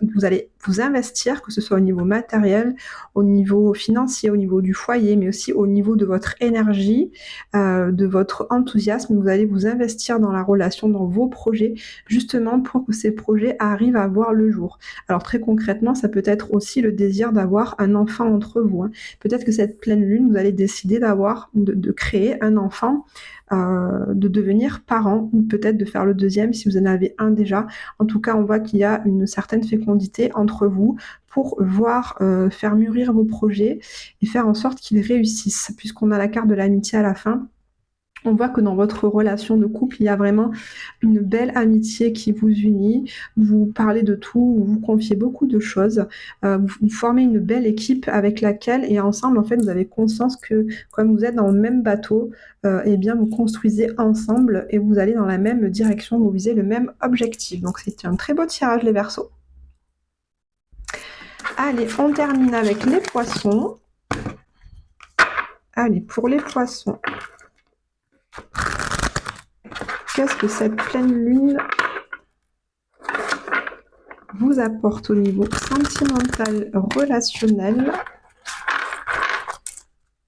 vous allez vous investir, que ce soit au niveau matériel, au niveau financier, au niveau du foyer, mais aussi au niveau de votre énergie, de votre enthousiasme. Vous allez vous investir dans la relation, dans vos projets, justement pour que ces projets arrivent à voir le jour. Alors très concrètement, ça peut être aussi le désir d'avoir un enfant entre vous, hein. Peut-être que cette pleine lune, vous allez décider de créer un enfant, de devenir parent, ou peut-être de faire le deuxième si vous en avez un déjà. En tout cas, on voit qu'il y a une certaine fécondité entre vous pour faire mûrir vos projets et faire en sorte qu'ils réussissent, puisqu'on a la carte de l'amitié à la fin. On voit que dans votre relation de couple, il y a vraiment une belle amitié qui vous unit. Vous parlez de tout, vous confiez beaucoup de choses. Vous formez une belle équipe avec laquelle, et ensemble, en fait, vous avez conscience que comme vous êtes dans le même bateau, eh bien, vous construisez ensemble et vous allez dans la même direction, vous visez le même objectif. Donc, c'est un très beau tirage, les Verseaux. Allez, on termine avec les Poissons. Allez, pour les Poissons. Qu'est-ce que cette pleine lune vous apporte au niveau sentimental, relationnel,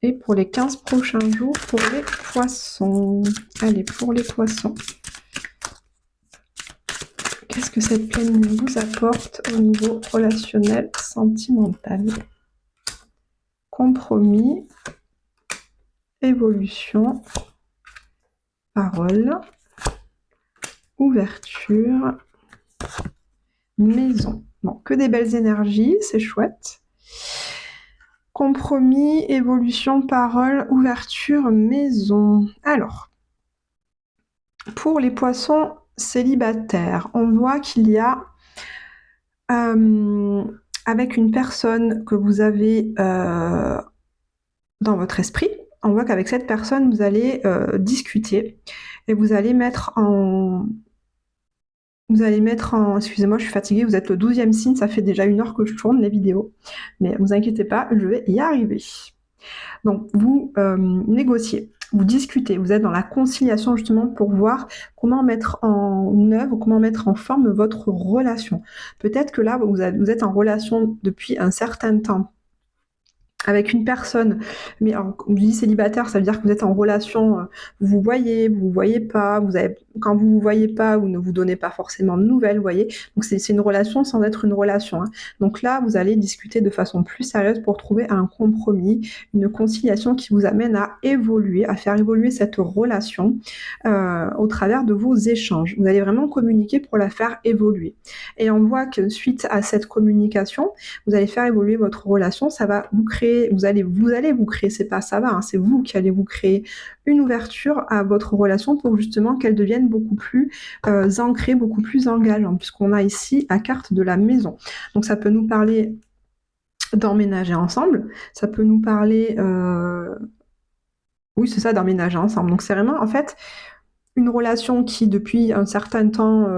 et pour les 15 prochains jours pour les Poissons? Allez, pour les Poissons, qu'est-ce que cette pleine lune vous apporte au niveau relationnel, sentimental? Compromis, évolution, parole, ouverture, maison. Bon, que des belles énergies, c'est chouette. Compromis, évolution, parole, ouverture, maison. Alors, pour les Poissons célibataires, on voit qu'il y a, avec une personne que vous avez dans votre esprit, on voit qu'avec cette personne, vous allez discuter et vous allez mettre en... Excusez-moi, je suis fatiguée, vous êtes le 12e signe, ça fait déjà 1 heure que je tourne les vidéos. Mais vous inquiétez pas, je vais y arriver. Donc, vous négociez, vous discutez, vous êtes dans la conciliation justement pour voir comment mettre en œuvre, comment mettre en forme votre relation. Peut-être que là, vous êtes en relation depuis un certain temps avec une personne, mais alors, quand je dis célibataire, ça veut dire que vous êtes en relation, vous vous voyez pas, quand vous vous voyez pas, vous ne vous donnez pas forcément de nouvelles, vous voyez. Donc c'est une relation sans être une relation, hein. Donc là, vous allez discuter de façon plus sérieuse pour trouver un compromis, une conciliation qui vous amène à évoluer, à faire évoluer cette relation au travers de vos échanges. Vous allez vraiment communiquer pour la faire évoluer. Et on voit que suite à cette communication, vous allez faire évoluer votre relation, ça va vous créer, vous allez vous créer, c'est pas ça va, hein, c'est vous qui allez vous créer une ouverture à votre relation pour justement qu'elle devienne beaucoup plus ancrée, beaucoup plus engageante, puisqu'on a ici la carte de la maison. Donc ça peut nous parler d'emménager ensemble, ça peut nous parler, oui c'est ça, d'emménager ensemble. Donc c'est vraiment en fait une relation qui depuis un certain temps,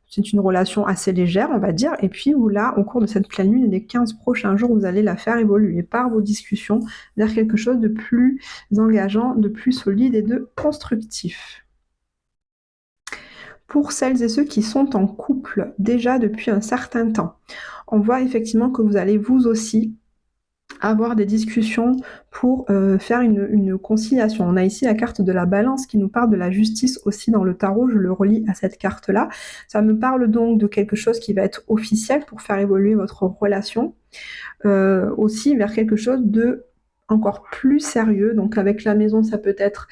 c'est une relation assez légère on va dire, et puis où là, au cours de cette pleine lune et des 15 prochains jours, vous allez la faire évoluer par vos discussions vers quelque chose de plus engageant, de plus solide et de constructif. Pour celles et ceux qui sont en couple déjà depuis un certain temps, on voit effectivement que vous allez vous aussi avoir des discussions pour faire une conciliation. On a ici la carte de la balance qui nous parle de la justice aussi dans le tarot, je le relie à cette carte-là. Ça me parle donc de quelque chose qui va être officiel pour faire évoluer votre relation, aussi vers quelque chose de encore plus sérieux. Donc avec la maison, ça peut être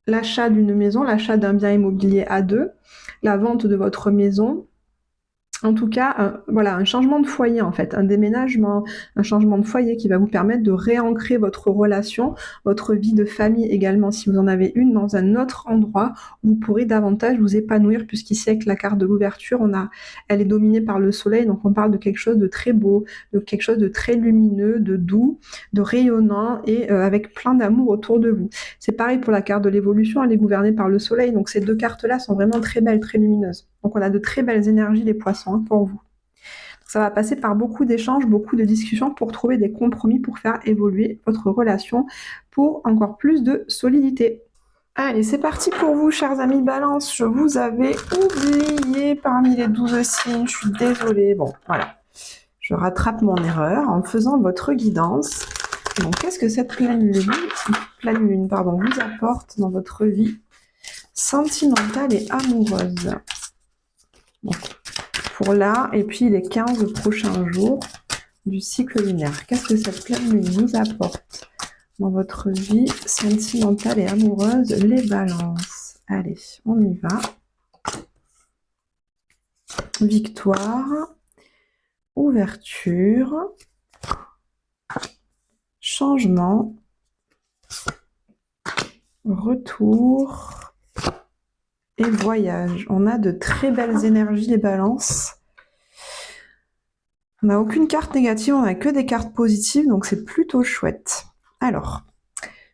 l'achat d'une maison, l'achat d'un bien immobilier à deux, la vente de votre maison. En tout cas, voilà, un changement de foyer en fait, un déménagement, un changement de foyer qui va vous permettre de réancrer votre relation, votre vie de famille également, si vous en avez une, dans un autre endroit où vous pourrez davantage vous épanouir, puisqu'ici avec la carte de l'ouverture, elle est dominée par le soleil, donc on parle de quelque chose de très beau, de quelque chose de très lumineux, de doux, de rayonnant et avec plein d'amour autour de vous. C'est pareil pour la carte de l'évolution, elle est gouvernée par le soleil, donc ces deux cartes-là sont vraiment très belles, très lumineuses. Donc on a de très belles énergies les poissons, hein, pour vous. Ça va passer par beaucoup d'échanges, beaucoup de discussions pour trouver des compromis pour faire évoluer votre relation pour encore plus de solidité. Allez, c'est parti pour vous, chers amis Balance. Je vous avais oublié parmi les 12 signes, je suis désolée. Bon, voilà. Je rattrape mon erreur en faisant votre guidance. Donc, qu'est-ce que cette pleine lune, vous apporte dans votre vie sentimentale et amoureuse? Donc, pour là, et puis les 15 prochains jours du cycle lunaire. Qu'est-ce que cette pleine lune nous apporte dans votre vie sentimentale et amoureuse, les balances? Allez, on y va. Victoire, ouverture, changement, retour et voyage. On a de très belles énergies, les balances. On n'a aucune carte négative, on n'a que des cartes positives, donc c'est plutôt chouette. Alors,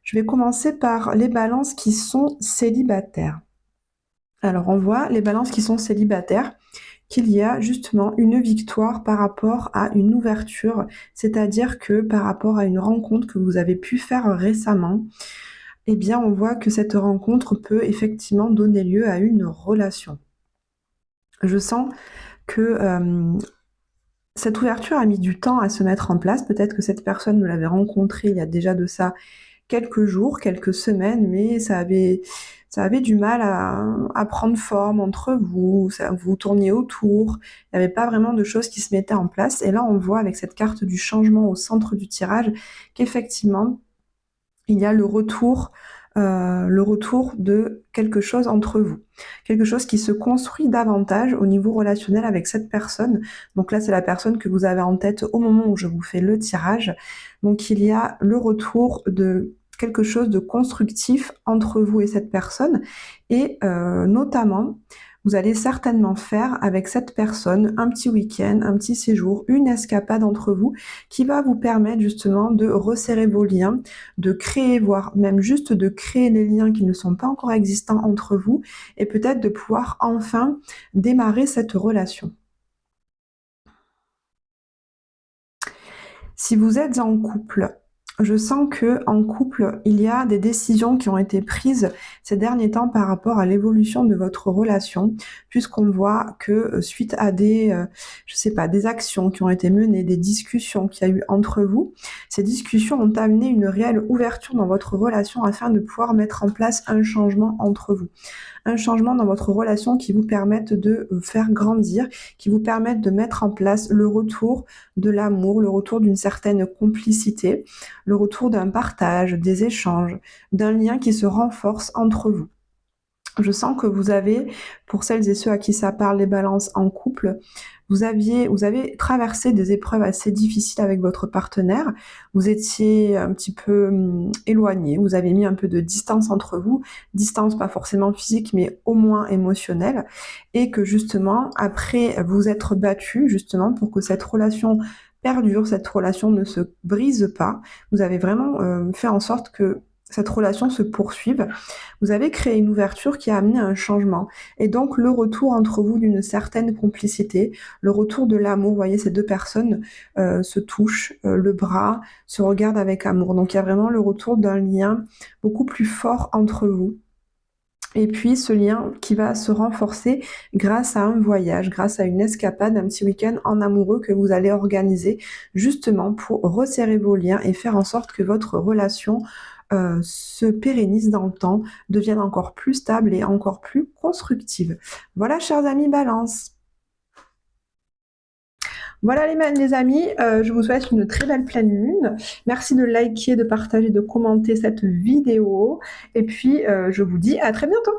je vais commencer par les balances qui sont célibataires. Alors, on voit les balances qui sont célibataires qu'il y a justement une victoire par rapport à une ouverture, c'est-à-dire que par rapport à une rencontre que vous avez pu faire récemment, eh bien, on voit que cette rencontre peut effectivement donner lieu à une relation. Je sens que cette ouverture a mis du temps à se mettre en place. Peut-être que cette personne, vous l'avez rencontrée il y a déjà de ça quelques jours, quelques semaines, mais ça avait du mal à prendre forme entre vous, vous tourniez autour, il n'y avait pas vraiment de choses qui se mettaient en place. Et là, on voit avec cette carte du changement au centre du tirage qu'effectivement, il y a le retour de quelque chose entre vous. Quelque chose qui se construit davantage au niveau relationnel avec cette personne. Donc là, c'est la personne que vous avez en tête au moment où je vous fais le tirage. Donc il y a le retour de quelque chose de constructif entre vous et cette personne. Et notamment, vous allez certainement faire avec cette personne un petit week-end, un petit séjour, une escapade entre vous qui va vous permettre justement de resserrer vos liens, de créer, voire même juste de créer les liens qui ne sont pas encore existants entre vous et peut-être de pouvoir enfin démarrer cette relation. Si vous êtes en couple, je sens que en couple, il y a des décisions qui ont été prises ces derniers temps par rapport à l'évolution de votre relation, puisqu'on voit que, suite à des, je sais pas, des actions qui ont été menées, des discussions qu'il y a eu entre vous, ces discussions ont amené une réelle ouverture dans votre relation afin de pouvoir mettre en place un changement entre vous. Un changement dans votre relation qui vous permette de faire grandir, qui vous permette de mettre en place le retour de l'amour, le retour d'une certaine complicité, le retour d'un partage, des échanges, d'un lien qui se renforce entre vous. Je sens que vous avez, pour celles et ceux à qui ça parle, les balances en couple, vous avez traversé des épreuves assez difficiles avec votre partenaire. Vous étiez un petit peu éloignés, vous avez mis un peu de distance entre vous, distance pas forcément physique, mais au moins émotionnelle, et que justement, après vous être battus, justement, pour que cette relation perdure, cette relation ne se brise pas, vous avez vraiment fait en sorte que cette relation se poursuive. Vous avez créé une ouverture qui a amené un changement. Et donc le retour entre vous d'une certaine complicité, le retour de l'amour, vous voyez, ces deux personnes se touchent le bras, se regardent avec amour. Donc il y a vraiment le retour d'un lien beaucoup plus fort entre vous. Et puis ce lien qui va se renforcer grâce à un voyage, grâce à une escapade, un petit week-end en amoureux que vous allez organiser justement pour resserrer vos liens et faire en sorte que votre relation se pérennise dans le temps, devienne encore plus stable et encore plus constructive. Voilà, chers amis Balance. Voilà les amis, je vous souhaite une très belle pleine lune. Merci de liker, de partager, de commenter cette vidéo. Et puis, je vous dis à très bientôt.